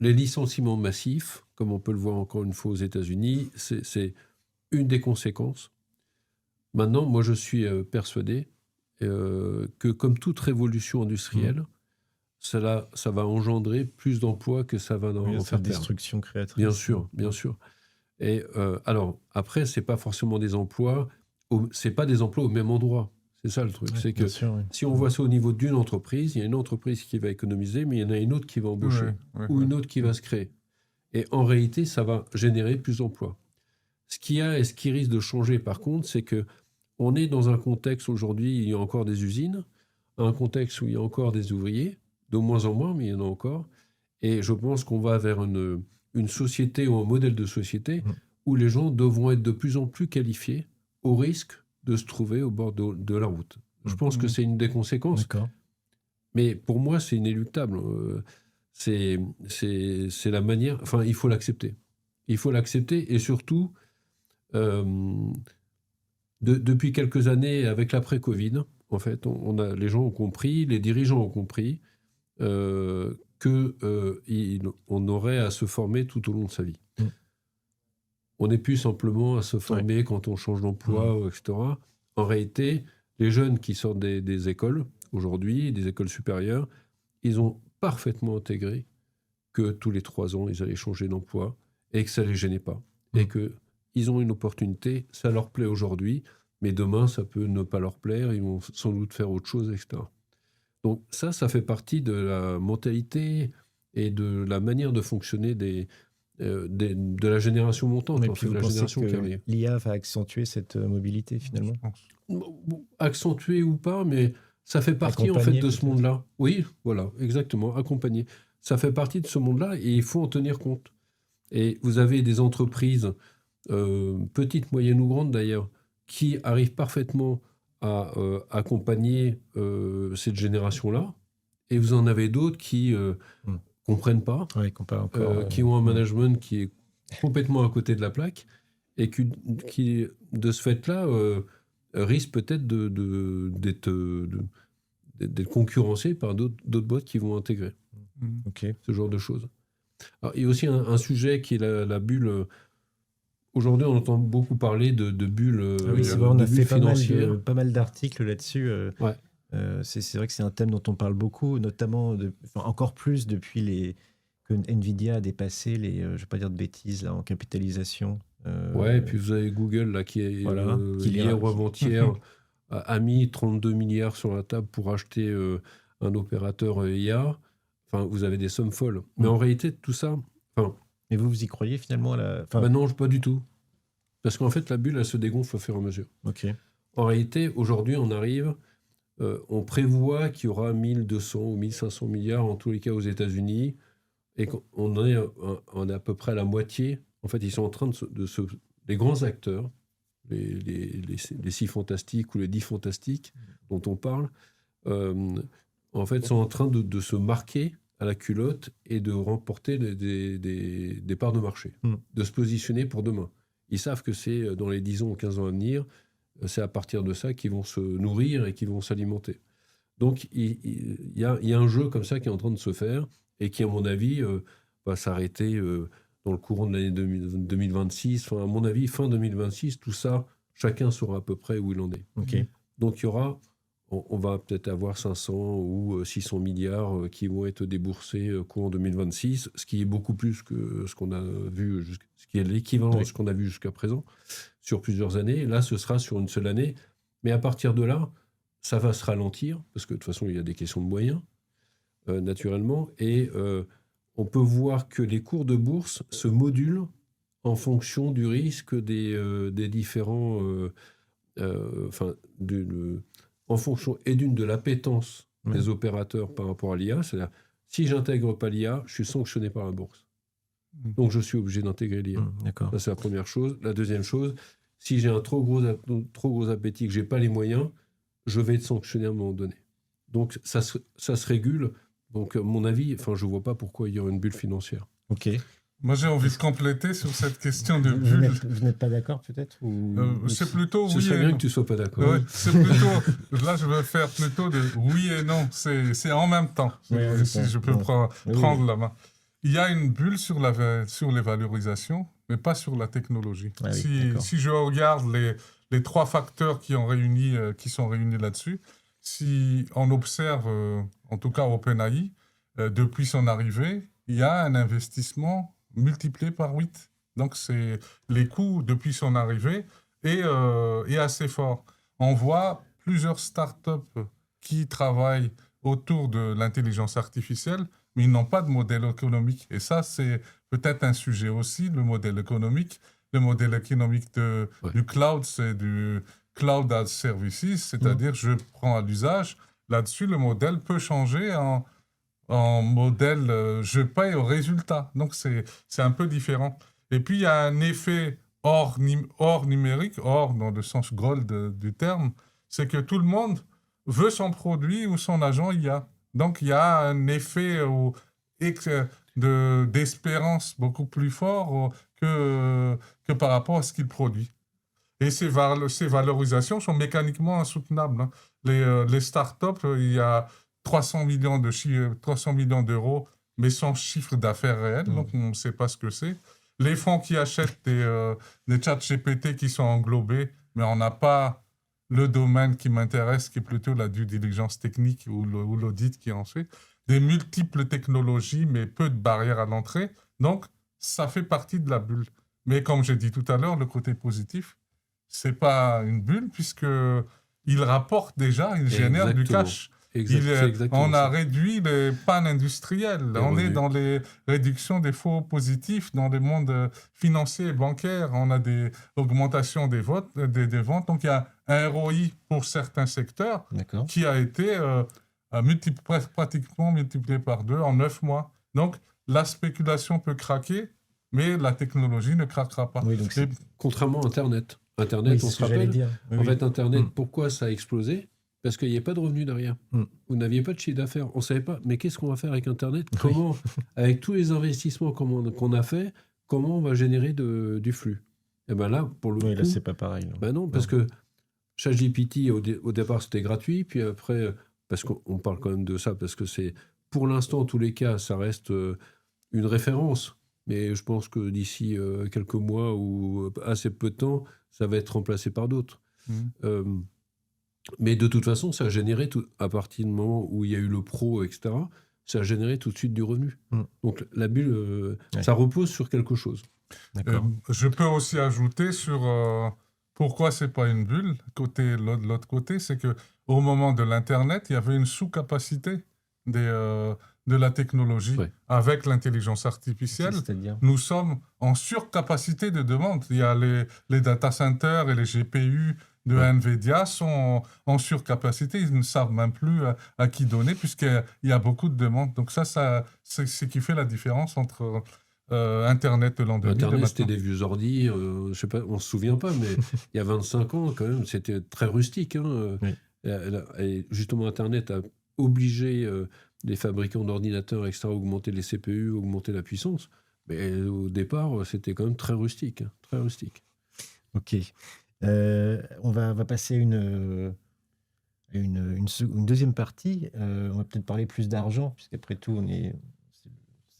Les licenciements massifs, comme on peut le voir encore une fois aux États-Unis, c'est une des conséquences. Maintenant, moi, je suis persuadé que, comme toute révolution industrielle, ça va engendrer plus d'emplois que ça va en faire perdre. Destruction créatrice. Bien sûr, bien sûr. Et alors, après, c'est pas forcément des emplois, c'est pas des emplois au même endroit. C'est ça le truc. C'est que si on voit ça au niveau d'une entreprise, il y a une entreprise qui va économiser, mais il y en a une autre qui va embaucher, ou une autre qui va se créer. Et en réalité, ça va générer plus d'emplois. Ce qu'il y a et ce qui risque de changer, par contre, c'est que on est dans un contexte aujourd'hui, il y a encore des usines, un contexte où il y a encore des ouvriers, de moins en moins, mais il y en a encore. Et je pense qu'on va vers une société ou un modèle de société où les gens devront être de plus en plus qualifiés au risque de se trouver au bord de la route. Je pense que c'est une des conséquences. D'accord. Mais pour moi, c'est inéluctable. C'est la manière... Enfin, il faut l'accepter. Il faut l'accepter et surtout... depuis quelques années, avec l'après-Covid, en fait, les gens ont compris, les dirigeants ont compris qu'on aurait à se former tout au long de sa vie. On n'est plus simplement à se former quand on change d'emploi, etc. En réalité, les jeunes qui sortent des écoles, aujourd'hui, des écoles supérieures, ils ont parfaitement intégré que tous les 3 ans, ils allaient changer d'emploi et que ça ne les gênait pas. Et que ils ont une opportunité, ça leur plaît aujourd'hui, mais demain, ça peut ne pas leur plaire, ils vont sans doute faire autre chose, etc. Donc ça fait partie de la mentalité et de la manière de fonctionner de la génération montante, mais puis de la génération qui arrive. L'IA va accentuer cette mobilité, finalement. Accentuer ou pas, mais ça fait partie en fait de ce monde-là. Oui, voilà, exactement, accompagner. Ça fait partie de ce monde-là et il faut en tenir compte. Et vous avez des entreprises... petites, moyennes ou grandes d'ailleurs, qui arrivent parfaitement à accompagner cette génération-là, et vous en avez d'autres qui comprennent pas, qui ont un management qui est complètement à côté de la plaque, et qui de ce fait-là, risquent peut-être d'être concurrencés par d'autres boîtes qui vont intégrer ce genre de choses. Alors, il y a aussi un sujet qui est la bulle... Aujourd'hui, on entend beaucoup parler de bulles financières. On a fait pas mal d'articles là-dessus. C'est vrai que c'est un thème dont on parle beaucoup, notamment encore plus depuis que Nvidia a dépassé les, je ne vais pas dire de bêtises, là, en capitalisation. Et puis vous avez Google là, qui hier ou avant-hier a mis 32 milliards sur la table pour acheter un opérateur IA. Enfin, vous avez des sommes folles. Mais en réalité, tout ça... Mais vous y croyez finalement non, pas du tout. Parce qu'en fait, la bulle, elle se dégonfle au fur et à mesure. En réalité, aujourd'hui, on prévoit qu'il y aura 1200 ou 1500 milliards, en tous les cas aux États-Unis, et on est à peu près à la moitié. En fait, ils sont en train les grands acteurs, les 6 fantastiques ou les 10 fantastiques dont on parle, en fait, sont en train de se marquer à la culotte et de remporter des parts de marché, de se positionner pour demain. Ils savent que c'est dans les 10 ans ou 15 ans à venir, c'est à partir de ça qu'ils vont se nourrir et qu'ils vont s'alimenter. Donc, il y a un jeu comme ça qui est en train de se faire et qui, à mon avis, va s'arrêter dans le courant de l'année 2026. Enfin, à mon avis, fin 2026, tout ça, chacun saura à peu près où il en est. Ok. Donc, il y aura, on va peut-être avoir 500 ou 600 milliards qui vont être déboursés courant 2026, ce qui est beaucoup plus que ce qu'on a vu, ce qui est l'équivalent de ce qu'on a vu jusqu'à présent sur plusieurs années. Là, ce sera sur une seule année. Mais à partir de là, ça va se ralentir, parce que de toute façon, il y a des questions de moyens, naturellement. Et on peut voir que les cours de bourse se modulent en fonction du risque des différents... en fonction de l'appétence des opérateurs par rapport à l'IA. C'est-à-dire, si j'intègre pas l'IA, je suis sanctionné par la bourse. Donc, je suis obligé d'intégrer l'IA. D'accord. Ça, c'est la première chose. La deuxième chose, si j'ai un trop gros appétit, que je n'ai pas les moyens, je vais être sanctionné à un moment donné. Donc, ça se régule. Donc, à mon avis, je ne vois pas pourquoi il y aurait une bulle financière. Ok. Moi, j'ai envie de compléter sur cette question de bulle. Vous n'êtes pas d'accord, peut-être C'est plutôt Ce oui serait et bien non. que tu ne sois pas d'accord. Ouais, c'est plutôt... Là, je veux faire plutôt de oui et non. C'est en même temps, si je peux prendre la main. Il y a une bulle sur les valorisations, mais pas sur la technologie. Si je regarde les trois facteurs qui sont réunis là-dessus, si on observe, en tout cas OpenAI, depuis son arrivée, il y a un investissement multiplié par 8. Donc, les coûts depuis son arrivée est assez fort. On voit plusieurs startups qui travaillent autour de l'intelligence artificielle, mais ils n'ont pas de modèle économique. Et ça, c'est peut-être un sujet aussi, le modèle économique. Le modèle économique du cloud, c'est du cloud as services, c'est-à-dire je prends à l'usage. Là-dessus, le modèle peut changer en modèle je paye au résultat. Donc, c'est un peu différent. Et puis, il y a un effet hors numérique, hors dans le sens gold du terme, c'est que tout le monde veut son produit ou son agent IA. Donc, il y a un effet d'espérance beaucoup plus fort que par rapport à ce qu'il produit. Et ces valorisations sont mécaniquement insoutenables. Les startups, il y a 300 millions d'euros, mais sans chiffre d'affaires réel, donc on ne sait pas ce que c'est. Les fonds qui achètent des chats GPT qui sont englobés, mais on n'a pas le domaine qui m'intéresse, qui est plutôt la due diligence technique ou l'audit qui en fait. Des multiples technologies, mais peu de barrières à l'entrée. Donc, ça fait partie de la bulle. Mais comme j'ai dit tout à l'heure, le côté positif, c'est pas une bulle, puisqu'il rapporte déjà, il génère du cash. On a réduit les pannes industrielles. On est dans les réductions des faux positifs dans le monde financier et bancaire. On a des augmentations des ventes. Donc, il y a un ROI pour certains secteurs qui a été pratiquement multiplié par 2 en 9 mois. Donc, la spéculation peut craquer, mais la technologie ne craquera pas. Oui, contrairement à Internet. Internet, on se rappelle. En fait, Internet, pourquoi ça a explosé ? Parce qu'il n'y a pas de revenus derrière. Vous n'aviez pas de chiffre d'affaires. On ne savait pas, mais qu'est-ce qu'on va faire avec Internet ? Comment, avec tous les investissements qu'on a fait, comment on va générer du flux ? Et bien là, pour le coup... là, c'est pas pareil. Non, parce que ChatGPT, au départ, c'était gratuit. Puis après, parce qu'on parle quand même de ça, parce que c'est, pour l'instant, en tous les cas, ça reste une référence. Mais je pense que d'ici quelques mois ou assez peu de temps, ça va être remplacé par d'autres. Mais de toute façon, ça a généré, à partir du moment où il y a eu le pro, etc., ça a généré tout de suite du revenu. Donc la bulle, ça repose sur quelque chose. Je peux aussi ajouter sur pourquoi c'est pas une bulle. De l'autre côté, c'est qu'au moment de l'Internet, il y avait une sous-capacité de la technologie. Avec l'intelligence artificielle, nous sommes en surcapacité de demande. Il y a les data centers et les GPU de NVIDIA sont en surcapacité. Ils ne savent même plus à qui donner puisqu'il y a beaucoup de demandes. Donc ça c'est ce qui fait la différence entre Internet de l'an 2000 Internet, c'était des vieux ordi. Je sais pas, on ne se souvient pas, mais il y a 25 ans, quand même, c'était très rustique. Et justement, Internet a obligé les fabricants d'ordinateurs, etc., à augmenter les CPU, augmenter la puissance. Mais au départ, c'était quand même très rustique. Très rustique. Ok. On va passer à une deuxième partie. On va peut-être parler plus d'argent, puisqu'après tout, c'est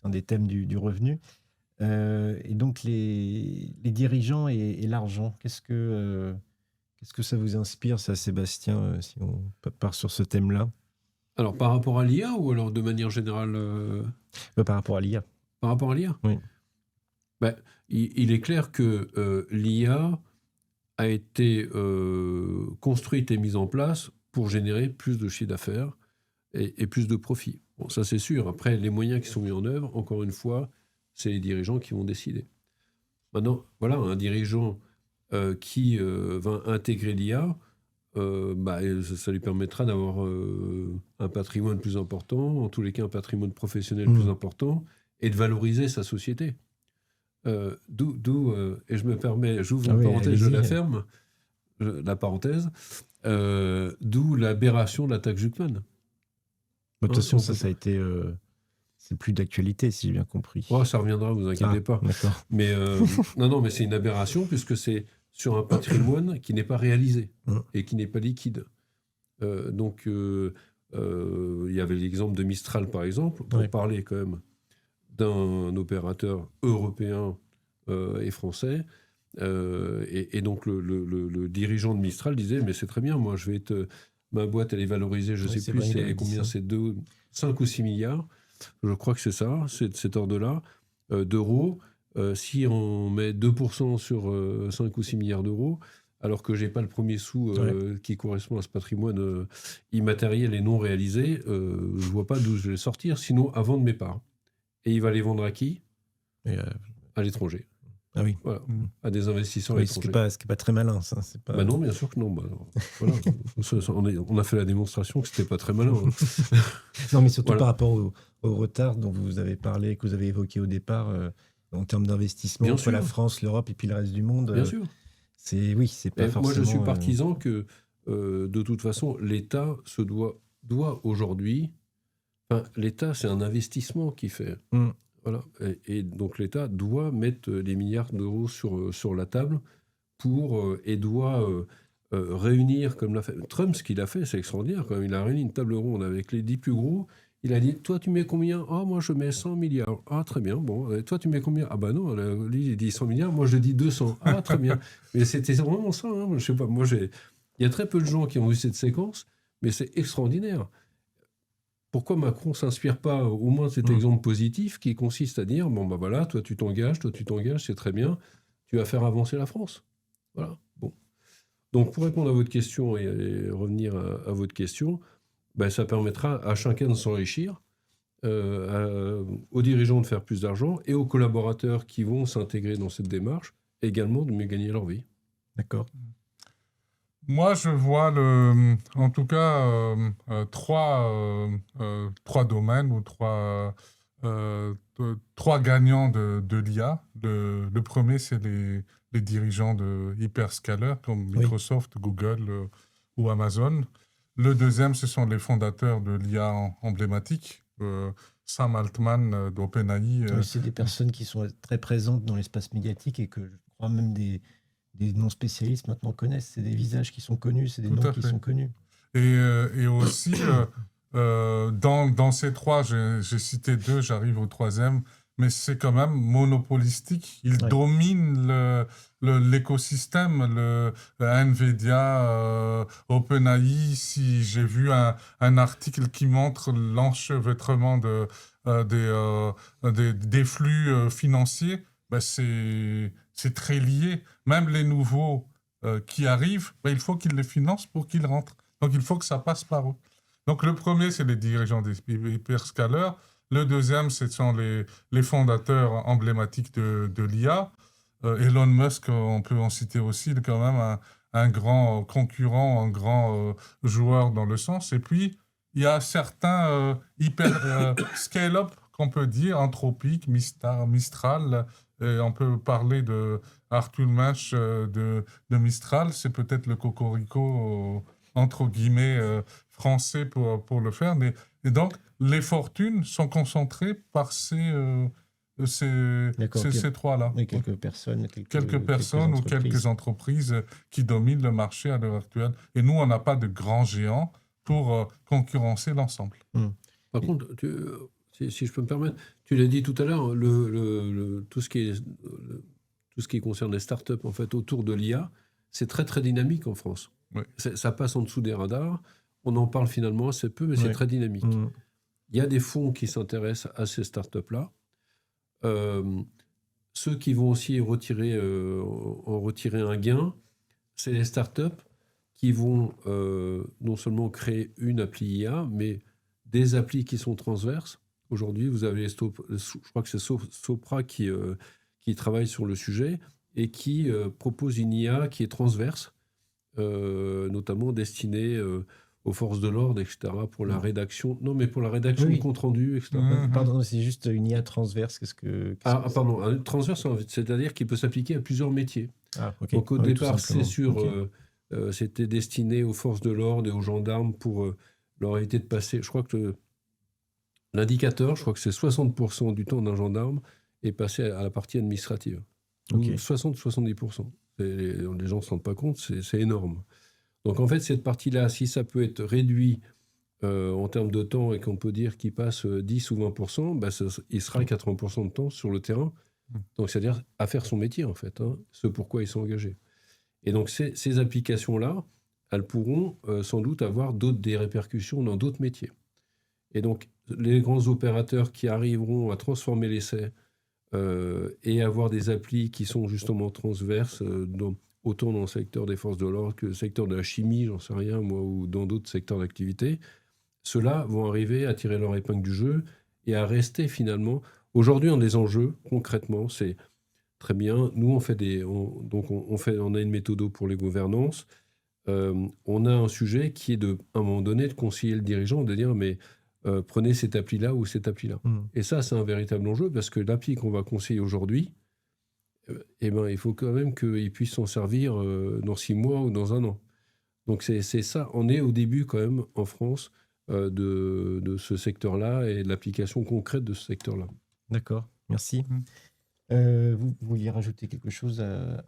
un des thèmes du revenu. Et donc, les dirigeants et l'argent, qu'est-ce que ça vous inspire, ça, Sébastien, si on part sur ce thème-là? Alors, par rapport à l'IA ou alors de manière générale Par rapport à l'IA. Par rapport à l'IA? Oui. Ben, il est clair que l'IA a été construite et mise en place pour générer plus de chiffre d'affaires et plus de profit. Bon, ça c'est sûr. Après, les moyens qui sont mis en œuvre, encore une fois, c'est les dirigeants qui vont décider. Maintenant, voilà, un dirigeant qui va intégrer l'IA, ça lui permettra d'avoir un patrimoine plus important, en tous les cas un patrimoine professionnel plus important, et de valoriser sa société. Et je me permets, j'ouvre une parenthèse, je la ferme, la parenthèse, d'où l'aberration de la taxe Zuckman. De toute façon, ça a été... c'est plus d'actualité, si j'ai bien compris. Oh, ça reviendra, vous inquiétez pas. D'accord. Mais mais c'est une aberration puisque c'est sur un patrimoine qui n'est pas réalisé et qui n'est pas liquide. Il y avait l'exemple de Mistral, par exemple, pour parler quand même d'un opérateur européen et français. Et donc, le dirigeant de Mistral disait, mais c'est très bien, moi, ma boîte, elle est valorisée, je ne sais plus combien, c'est 5 ou 6 milliards. Je crois que c'est ça, c'est cet ordre-là, d'euros. Si on met 2% sur 5 ou 6 milliards d'euros, alors que je n'ai pas le premier sou qui correspond à ce patrimoine immatériel et non réalisé, je ne vois pas d'où je vais sortir, sinon à vendre mes parts. Et il va les vendre à qui ? À l'étranger. Ah oui. Voilà, à des investisseurs étrangers. Ce qui n'est pas très malin, ça. C'est pas... non, bien sûr que non. Voilà. On a fait la démonstration que ce n'était pas très malin. Non, mais surtout par rapport au retard dont vous avez parlé, que vous avez évoqué au départ, en termes d'investissement entre la France, l'Europe et puis le reste du monde. Bien sûr. C'est pas forcément... Moi, je suis partisan que, de toute façon, l'État doit aujourd'hui... l'État, c'est un investissement qu'il fait. Voilà. Et donc l'État doit mettre les milliards d'euros sur la table et doit réunir, comme l'a fait Trump, ce qu'il a fait, c'est extraordinaire quand même. Il a réuni une table ronde avec les 10 plus gros. Il a dit, toi tu mets combien ? Ah, moi je mets 100 milliards. Ah, très bien. Bon, toi tu mets combien ? Ah bah non, lui il dit 100 milliards, moi je dis 200. Ah, très bien. Mais c'était vraiment ça. Hein. Je sais pas, il y a très peu de gens qui ont vu cette séquence, mais c'est extraordinaire. Pourquoi Macron ne s'inspire pas au moins de cet exemple positif qui consiste à dire, bon, bah voilà, toi tu t'engages, c'est très bien, tu vas faire avancer la France. Voilà, bon. Donc pour répondre à votre question et revenir à votre question, ça permettra à chacun de s'enrichir, aux dirigeants de faire plus d'argent et aux collaborateurs qui vont s'intégrer dans cette démarche également de mieux gagner leur vie. D'accord. Moi, je vois en tout cas trois domaines ou trois gagnants de l'IA. Le premier, c'est les dirigeants de hyperscalers comme Microsoft, Google ou Amazon. Le deuxième, ce sont les fondateurs de l'IA emblématique, Sam Altman d'OpenAI. C'est des personnes qui sont très présentes dans l'espace médiatique et que je crois même des non-spécialistes maintenant connaissent. C'est des visages qui sont connus, c'est des noms qui sont connus. Et aussi, dans ces trois, j'ai cité deux, j'arrive au troisième, mais c'est quand même monopolistique. Ils dominent l'écosystème, NVIDIA, OpenAI. Si j'ai vu un article qui montre l'enchevêtrement des flux financiers, c'est très lié. Même les nouveaux qui arrivent, il faut qu'ils les financent pour qu'ils rentrent. Donc, il faut que ça passe par eux. Donc, le premier, c'est les dirigeants des hyperscalers. Le deuxième, ce sont les fondateurs emblématiques de l'IA. Elon Musk, on peut en citer aussi, il est quand même un grand concurrent, un grand joueur dans le sens. Et puis, il y a certains scale-up qu'on peut dire, Anthropic, Mistral. Et on peut parler de Arthur Munch de Mistral. C'est peut-être le cocorico, entre guillemets, français pour le faire. Et donc, les fortunes sont concentrées par ces trois-là. Oui, quelques personnes ou quelques entreprises qui dominent le marché à l'heure actuelle. Et nous, on n'a pas de grands géants. pour concurrencer l'ensemble. Par contre, si je peux me permettre, tu l'as dit tout à l'heure, tout ce qui concerne les startups en fait, autour de l'IA, c'est très très dynamique en France. Oui. Ça passe en dessous des radars. On en parle finalement assez peu, mais c'est très dynamique. Il y a des fonds qui s'intéressent à ces startups-là. Ceux qui vont aussi en retirer un gain, c'est les startups qui vont non seulement créer une appli IA, mais des applis qui sont transverses. Aujourd'hui, vous avez, je crois que c'est Sopra qui travaille sur le sujet et qui propose une IA qui est transverse, notamment destinée aux forces de l'ordre, etc., pour la rédaction. Non, mais pour la rédaction de compte rendu, etc. Pardon, c'est juste une IA transverse. Pardon, un transverse, c'est-à-dire qu'il peut s'appliquer à plusieurs métiers. Okay. Donc au départ, c'était destiné aux forces de l'ordre et aux gendarmes pour leur éviter de passer. Je crois que l'indicateur, je crois que c'est 60% du temps d'un gendarme est passé à la partie administrative. Donc 60-70%. Les gens ne se rendent pas compte, c'est énorme. Donc en fait, cette partie-là, si ça peut être réduit en termes de temps et qu'on peut dire qu'il passe 10 ou 20%, il sera 80% de temps sur le terrain. Donc c'est-à-dire à faire son métier en fait, ce pourquoi ils sont engagés. Et donc ces applications-là, elles pourront sans doute avoir des répercussions dans d'autres métiers. Et donc les grands opérateurs qui arriveront à transformer l'essai et avoir des applis qui sont justement transverses, autant dans le secteur des forces de l'ordre que le secteur de la chimie, j'en sais rien, moi, ou dans d'autres secteurs d'activité, ceux-là vont arriver à tirer leur épingle du jeu et à rester finalement. Aujourd'hui, un des enjeux, concrètement, c'est très bien. Nous, on a une méthode pour les gouvernances. On a un sujet qui est à un moment donné de conseiller le dirigeant, de dire mais prenez cette appli-là ou cette appli-là. Et ça, c'est un véritable enjeu parce que l'appli qu'on va conseiller aujourd'hui, il faut quand même qu'il puisse s'en servir dans 6 mois ou dans 1 an. Donc c'est ça. On est au début quand même en France de ce secteur-là et de l'application concrète de ce secteur-là. D'accord, merci. Vous vouliez rajouter quelque chose à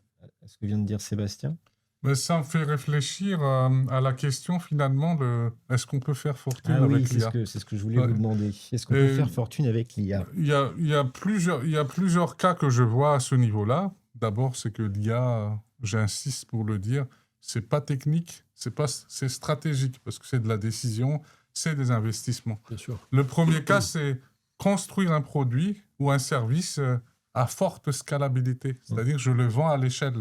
ce que vient de dire Sébastien ? Mais ça me fait réfléchir à la question finalement de est-ce qu'on peut faire fortune avec l'IA ? C'est ce que je voulais vous demander. Est-ce qu'on peut faire fortune avec l'IA ? Il y a plusieurs cas que je vois à ce niveau-là. D'abord, c'est que l'IA, j'insiste pour le dire, c'est pas technique, c'est stratégique parce que c'est de la décision, c'est des investissements. Bien sûr. Le premier cas, c'est construire un produit ou un service à forte scalabilité, c'est-à-dire je le vends à l'échelle.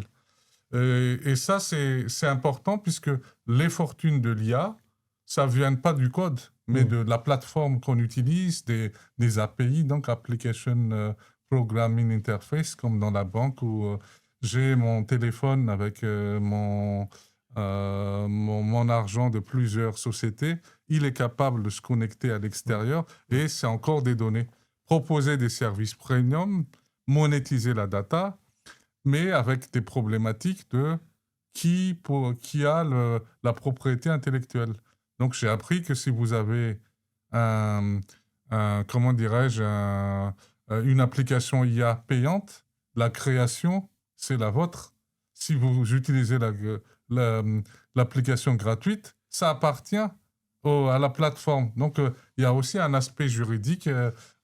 Et ça, c'est important puisque les fortunes de l'IA, ça ne vient pas du code, mais de la plateforme qu'on utilise, des API, donc Application Programming Interface, comme dans la banque où j'ai mon téléphone avec mon argent de plusieurs sociétés. Il est capable de se connecter à l'extérieur et c'est encore des données. Proposer des services premium, monétiser la data, mais avec des problématiques de qui a la propriété intellectuelle. Donc, j'ai appris que si vous avez une application IA payante, la création, c'est la vôtre. Si vous utilisez l'application gratuite, ça appartient à la plateforme. Donc, il y a aussi un aspect juridique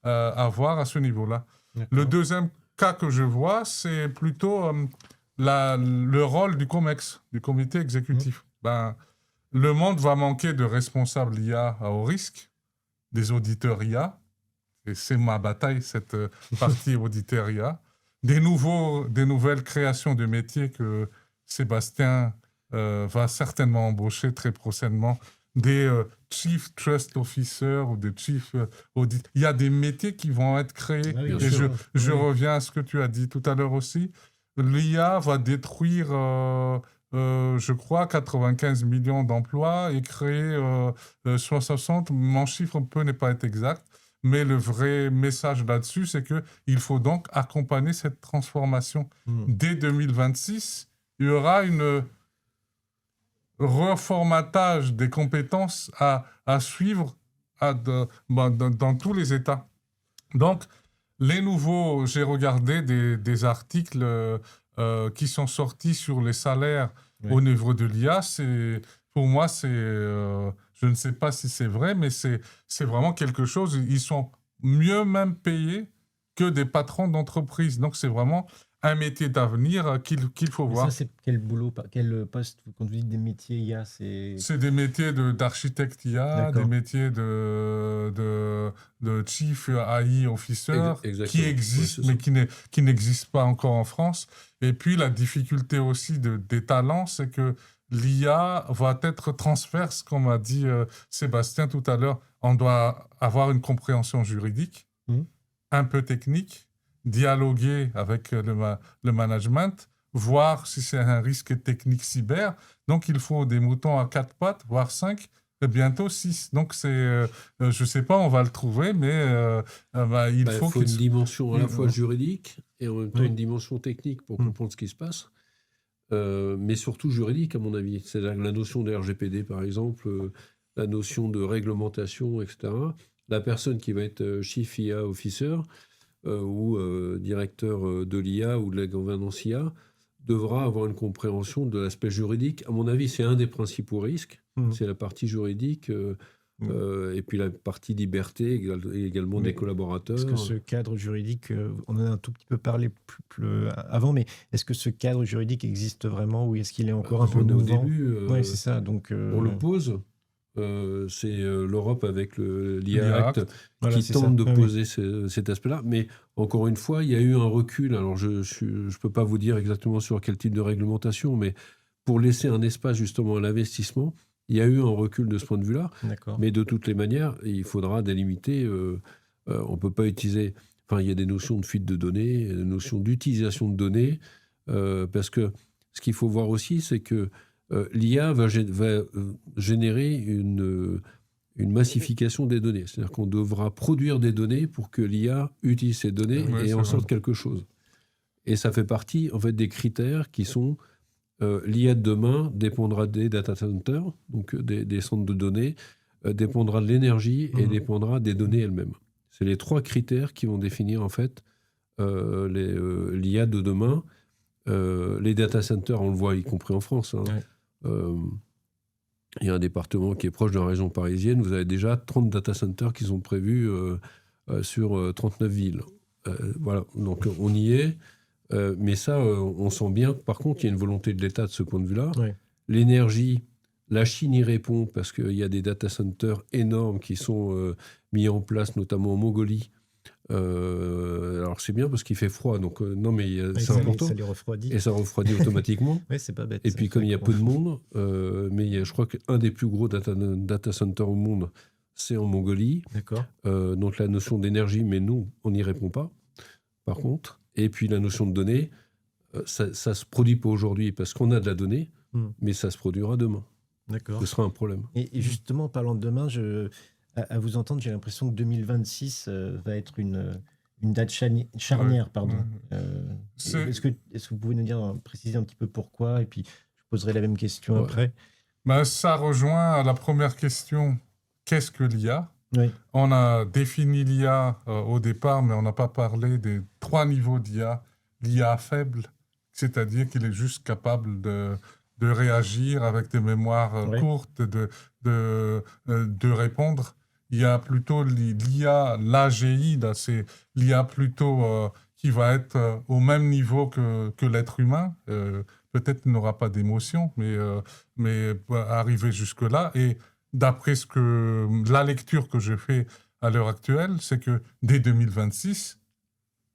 à voir à ce niveau-là. D'accord. Le deuxième cas que je vois, c'est plutôt le rôle du COMEX, du comité exécutif. Le monde va manquer de responsables IA à haut risque, des auditeurs IA, et c'est ma bataille, cette partie auditeurs IA, des nouvelles créations de métiers que Sébastien va certainement embaucher très prochainement, des Chief Trust Officer ou des Chief Audit. Il y a des métiers qui vont être créés. Ah oui, et je reviens à ce que tu as dit tout à l'heure aussi. L'IA va détruire, je crois, 95 millions d'emplois et créer 60. Mon chiffre n'est pas exact, mais le vrai message là-dessus, c'est qu'il faut donc accompagner cette transformation. Dès 2026, il y aura une reformatage des compétences à suivre dans tous les États. Donc, j'ai regardé des articles qui sont sortis sur les salaires au niveau de l'IA. Pour moi, je Je ne sais pas si c'est vrai, mais c'est vraiment quelque chose. Ils sont mieux même payés que des patrons d'entreprise. Donc, c'est vraiment un métier d'avenir qu'il faut Mais voir. ça, c'est quel boulot, quel poste, quand vous dites des métiers IA, c'est... C'est des métiers d'architecte IA, D'accord. des métiers de Chief AI Officer Exactement. qui Ouais, existent, c'est mais ça. qui n'existent pas encore en France. Et puis, la difficulté aussi des talents, c'est que l'IA va être transverse, comme a dit Sébastien tout à l'heure. On doit avoir une compréhension juridique, un peu technique, dialoguer avec le management, voir si c'est un risque technique cyber. Donc, il faut des moutons à 4 pattes, voire 5, et bientôt 6. Donc, je ne sais pas, on va le trouver, mais il faut une dimension à la fois juridique et en même temps Oui. une dimension technique pour comprendre ce qui se passe, mais surtout juridique, à mon avis. C'est-à-dire la notion de RGPD, par exemple, la notion de réglementation, etc. La personne qui va être Chief IA Officer ou directeur de l'IA ou de la gouvernance IA devra avoir une compréhension de l'aspect juridique. À mon avis, c'est un des principaux risques. C'est la partie juridique et puis la partie liberté également des collaborateurs. Est-ce que ce cadre juridique, on en a un tout petit peu parlé avant, mais est-ce que ce cadre juridique existe vraiment ou est-ce qu'il est encore un peu au mouvant? début, Oui, c'est ça. Donc, on le pose. C'est l'Europe avec l'IA Act voilà, qui c'est tente ça. de Oui, poser cet aspect-là. Mais encore une fois, il y a eu un recul. Alors, je ne peux pas vous dire exactement sur quel type de réglementation, mais pour laisser un espace justement à l'investissement, il y a eu un recul de ce point de vue-là. D'accord. Mais de toutes les manières, il faudra délimiter. On ne peut pas utiliser... Enfin, il y a des notions de fuite de données, des notions d'utilisation de données, parce que ce qu'il faut voir aussi, c'est que l'IA va générer une massification des données. C'est-à-dire qu'on devra produire des données pour que l'IA utilise ces données et en sorte quelque chose. Et ça fait partie, en fait, des critères qui sont l'IA de demain dépendra des data centers, donc des centres de données, dépendra de l'énergie et dépendra des données elles-mêmes. C'est les 3 critères qui vont définir, en fait, l'IA de demain. Les data centers, on le voit, y compris en France. Hein. Il y a un département qui est proche de la région parisienne. Vous avez déjà 30 data centers qui sont prévus sur 39 villes. Voilà, donc on y est. Mais ça, on sent bien que, par contre, il y a une volonté de l'État de ce point de vue-là. Oui. L'énergie, la Chine y répond parce qu'il y a des data centers énormes qui sont mis en place, notamment en Mongolie. Alors c'est bien parce qu'il fait froid, donc non mais c'est important. Ça les refroidit. Et ça refroidit automatiquement. Oui, c'est pas bête. Et puis comme il y a peu de monde, mais je crois qu'un des plus gros data centers au monde, c'est en Mongolie. D'accord. Donc la notion d'énergie, mais nous, on n'y répond pas, par contre. Et puis la notion de données, ça se produit pas aujourd'hui parce qu'on a de la donnée, mais ça se produira demain. D'accord. Ce sera un problème. Et justement, en parlant de demain, à vous entendre, j'ai l'impression que 2026 va être une date charnière. Pardon. Est-ce que vous pouvez nous dire, préciser un petit peu pourquoi? Et puis, je poserai la même question après. Ça rejoint la première question. Qu'est-ce que l'IA? Oui. On a défini l'IA au départ, mais on n'a pas parlé des 3 niveaux d'IA. L'IA faible, c'est-à-dire qu'il est juste capable de réagir avec des mémoires courtes, de répondre. Il y a plutôt l'IA, l'AGI, c'est l'IA plutôt qui va être au même niveau que l'être humain. Peut-être n'aura pas d'émotion, mais arriver jusque-là. Et d'après la lecture que je fais à l'heure actuelle, c'est que dès 2026,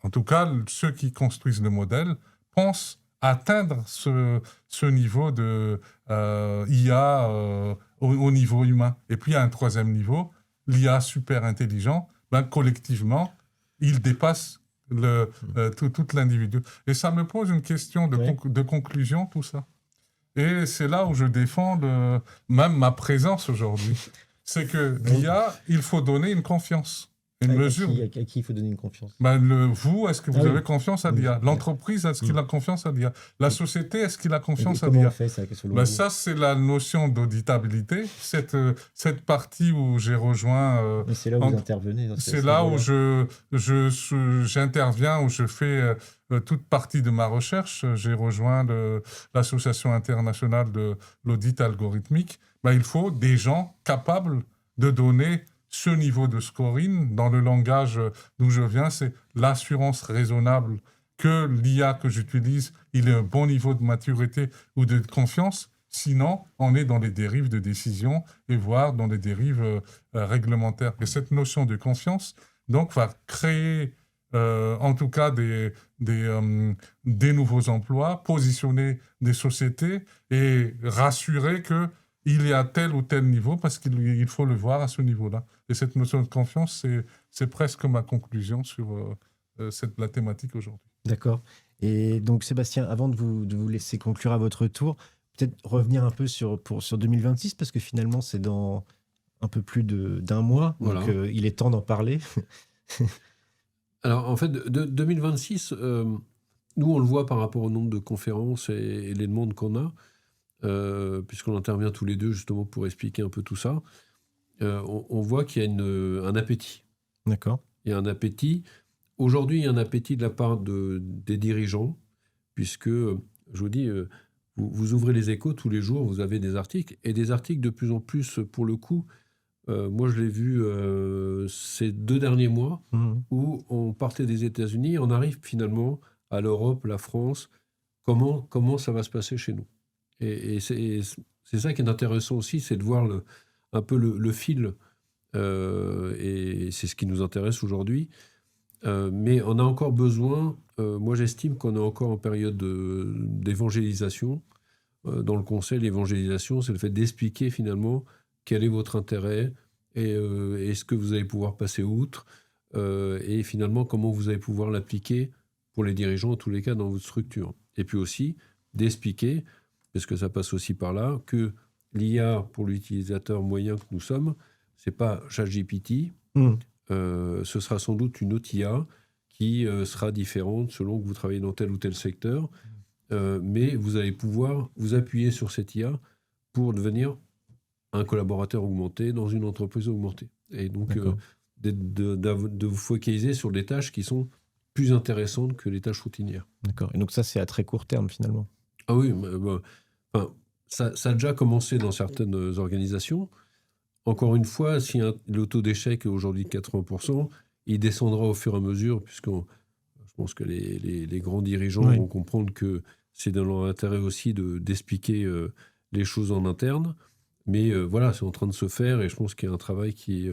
en tout cas, ceux qui construisent le modèle pensent atteindre ce niveau de IA au niveau humain. Et puis, il y a un 3e niveau, l'IA super intelligent, collectivement, il dépasse tout l'individu. Et ça me pose une question de conclusion, tout ça. Et c'est là où je défends même ma présence aujourd'hui. C'est que l'IA, il faut donner une confiance. Une mesure. À qui il faut donner une confiance? Vous, est-ce que vous avez confiance à l'IA? L'entreprise, est-ce qu'il a confiance à l'IA? La société, est-ce qu'il a confiance à l'IA? Comment on fait ça, ça, c'est la notion d'auditabilité. Cette partie où j'ai rejoint... Mais c'est là où vous intervenez. C'est là où j'interviens, où je fais toute partie de ma recherche. J'ai rejoint l'Association internationale de l'audit algorithmique. il faut des gens capables de donner ce niveau de scoring. Dans le langage d'où je viens, c'est l'assurance raisonnable que l'IA que j'utilise, il ait un bon niveau de maturité ou de confiance. Sinon, on est dans les dérives de décision et voire dans les dérives réglementaires. Et cette notion de confiance, donc, va créer, en tout cas, des nouveaux emplois, positionner des sociétés et rassurer qu'il y a tel ou tel niveau parce qu'il faut le voir à ce niveau-là. Et cette notion de confiance, c'est presque ma conclusion sur la thématique aujourd'hui. D'accord. Et donc, Sébastien, avant de vous laisser conclure à votre tour, peut-être revenir un peu sur 2026, parce que finalement, c'est dans un peu plus d'un mois. Voilà. Donc, il est temps d'en parler. Alors, en fait, 2026, nous, on le voit par rapport au nombre de conférences et les demandes qu'on a, puisqu'on intervient tous les deux, justement, pour expliquer un peu tout ça. On voit qu'il y a un appétit. D'accord. Il y a un appétit. Aujourd'hui, il y a un appétit de la part des dirigeants, puisque, je vous dis, vous ouvrez les Échos tous les jours, vous avez des articles, et des articles de plus en plus, pour le coup, moi je l'ai vu ces 2 derniers mois, où on partait des États-Unis, on arrive finalement à l'Europe, la France, comment ça va se passer chez nous. Et c'est ça qui est intéressant aussi, c'est de voir un peu le fil, et c'est ce qui nous intéresse aujourd'hui. Mais on a encore besoin, moi j'estime qu'on est encore en période d'évangélisation. Dans le conseil, l'évangélisation, c'est le fait d'expliquer finalement quel est votre intérêt et est-ce que vous allez pouvoir passer outre et finalement comment vous allez pouvoir l'appliquer pour les dirigeants, en tous les cas dans votre structure. Et puis aussi d'expliquer, parce que ça passe aussi par là, que l'IA pour l'utilisateur moyen que nous sommes, c'est pas ChatGPT. Ce sera sans doute une autre IA qui sera différente selon que vous travaillez dans tel ou tel secteur. Mais vous allez pouvoir vous appuyer sur cette IA pour devenir un collaborateur augmenté dans une entreprise augmentée. Et donc, de vous focaliser sur des tâches qui sont plus intéressantes que les tâches routinières. D'accord. Et donc ça, c'est à très court terme, finalement. Ah oui, ça a déjà commencé dans certaines organisations. Encore une fois, si le taux d'échec est aujourd'hui de 80%, il descendra au fur et à mesure, je pense que les grands dirigeants vont comprendre que c'est dans leur intérêt aussi d'expliquer les choses en interne. Mais voilà, c'est en train de se faire et je pense qu'il y a un travail qui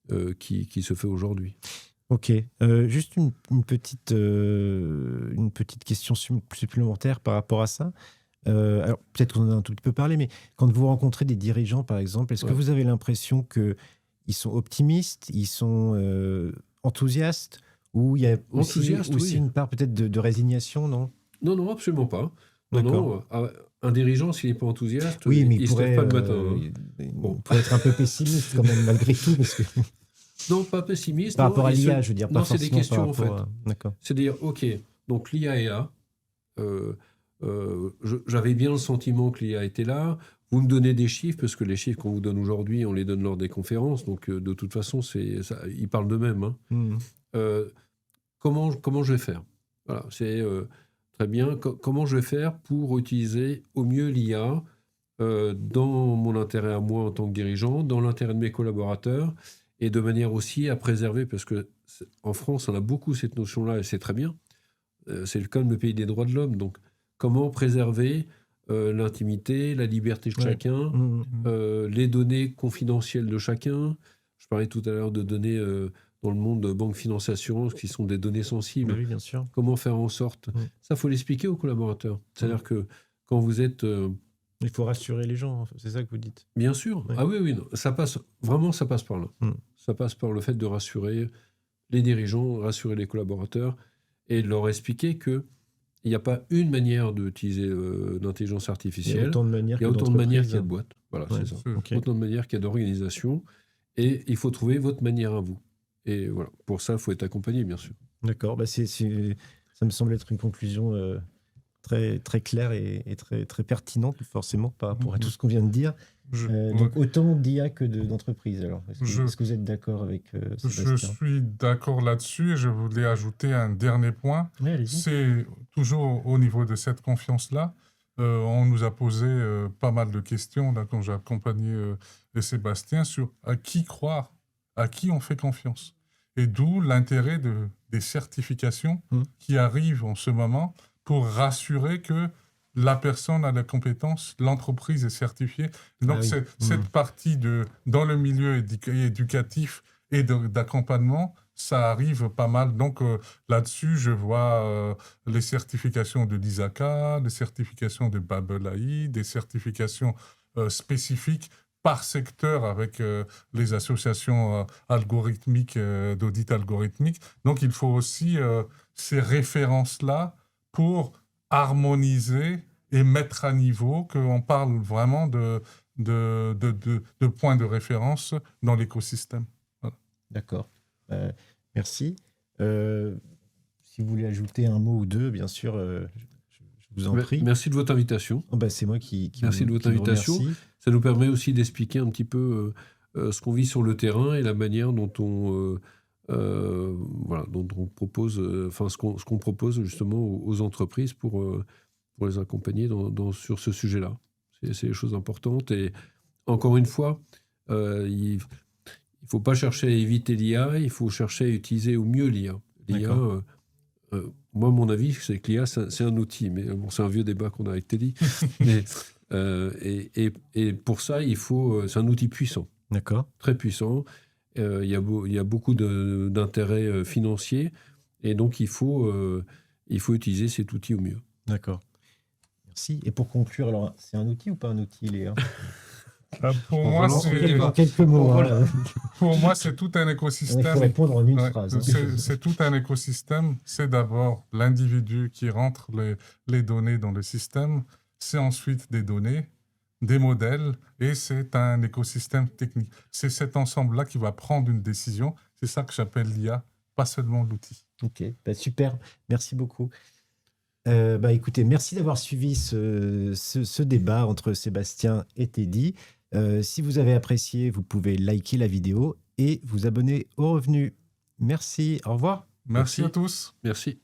se fait aujourd'hui. Ok. Juste une petite question supplémentaire par rapport à ça. Alors, peut-être qu'on en a un tout petit peu parlé, mais quand vous rencontrez des dirigeants, par exemple, est-ce que vous avez l'impression qu'ils sont optimistes, ils sont enthousiastes, ou il y a aussi une part peut-être de résignation, non ? Non, absolument pas. Non, un dirigeant, s'il n'est pas enthousiaste, mais il ne se lève pas le matin. Il pourrait être un peu pessimiste quand même, malgré tout. Parce que... Non, pas pessimiste. Par rapport à l'IA, je veux dire. Non, c'est des questions, en fait. D'accord. C'est de dire, OK, donc l'IA est là. J'avais bien le sentiment que l'IA était là. Vous me donnez des chiffres, parce que les chiffres qu'on vous donne aujourd'hui, on les donne lors des conférences. Donc, de toute façon, ils parlent d'eux-mêmes. Comment je vais faire ? Voilà, c'est très bien. Comment je vais faire pour utiliser au mieux l'IA dans mon intérêt à moi en tant que dirigeant, dans l'intérêt de mes collaborateurs, et de manière aussi à préserver, parce qu'en France, on a beaucoup cette notion-là, et c'est très bien. C'est quand même le pays des droits de l'homme. Donc, comment préserver l'intimité, la liberté de chacun, les données confidentielles de chacun. Je parlais tout à l'heure de données dans le monde de banque, finance, assurance, qui sont des données sensibles. Oui, bien sûr. Comment faire en sorte ça, faut l'expliquer aux collaborateurs. C'est-à-dire que quand vous êtes... il faut rassurer les gens, c'est ça que vous dites. Bien sûr. Ah oui, non. Ça passe par là. Ça passe par le fait de rassurer les dirigeants, rassurer les collaborateurs et leur expliquer qu'il n'y a pas une manière d'utiliser l'intelligence artificielle. Il y a autant de manières qu'il y a de boîtes. Voilà, c'est ça. Okay. Autant de manières qu'il y a d'organisation. Et il faut trouver votre manière à vous. Et voilà, pour ça, il faut être accompagné, bien sûr. D'accord. Ça me semble être une conclusion très, très claire et très, très pertinente, forcément, par rapport à tout ce qu'on vient de dire. Donc, autant d'IA que d'entreprise, alors. Est-ce que vous êtes d'accord avec Sébastien ? Je suis d'accord là-dessus et je voulais ajouter un dernier point. Oui, c'est toujours au niveau de cette confiance-là. On nous a posé pas mal de questions là, quand j'ai accompagné Sébastien sur à qui croire, à qui on fait confiance. Et d'où l'intérêt des certifications qui arrivent en ce moment pour rassurer que la personne a la compétence, l'entreprise est certifiée. Et donc, cette partie dans le milieu éducatif et d'accompagnement, ça arrive pas mal. Donc, là-dessus, je vois les certifications de l'ISACA, les certifications de Babel-AI, des certifications spécifiques par secteur avec les associations algorithmiques, d'audit algorithmique. Donc, il faut aussi ces références-là pour harmoniser et mettre à niveau, qu'on parle vraiment de points de référence dans l'écosystème. Voilà. D'accord. Merci. Si vous voulez ajouter un mot ou deux, bien sûr, je vous en prie. Merci de votre invitation. C'est moi qui Merci de votre invitation. Remercie. Ça nous permet aussi d'expliquer un petit peu ce qu'on vit sur le terrain et la manière dont on propose, ce qu'on propose justement aux entreprises pour les accompagner sur ce sujet-là. C'est des choses importantes. Et encore une fois, il ne faut pas chercher à éviter l'IA, il faut chercher à utiliser au mieux l'IA. L'IA, moi, mon avis, c'est que l'IA, c'est un outil. Mais bon, c'est un vieux débat qu'on a avec Teddy. Mais, et pour ça, c'est un outil puissant. D'accord. Très puissant. Il y a beaucoup d'intérêts financiers. Et donc, il faut utiliser cet outil au mieux. D'accord. Merci. Et pour conclure, alors, c'est un outil ou pas un outil, Léa? Pour moi, c'est tout un écosystème. Il faut répondre en une phrase. C'est tout un écosystème. C'est d'abord l'individu qui rentre les données dans le système. C'est ensuite des données, des modèles, et c'est un écosystème technique. C'est cet ensemble-là qui va prendre une décision. C'est ça que j'appelle l'IA, pas seulement l'outil. Ok, super. Merci beaucoup. Écoutez, merci d'avoir suivi ce débat entre Sébastien et Teddy. Si vous avez apprécié, vous pouvez liker la vidéo et vous abonner au Revenu. Merci, au revoir. Merci à tous. Merci.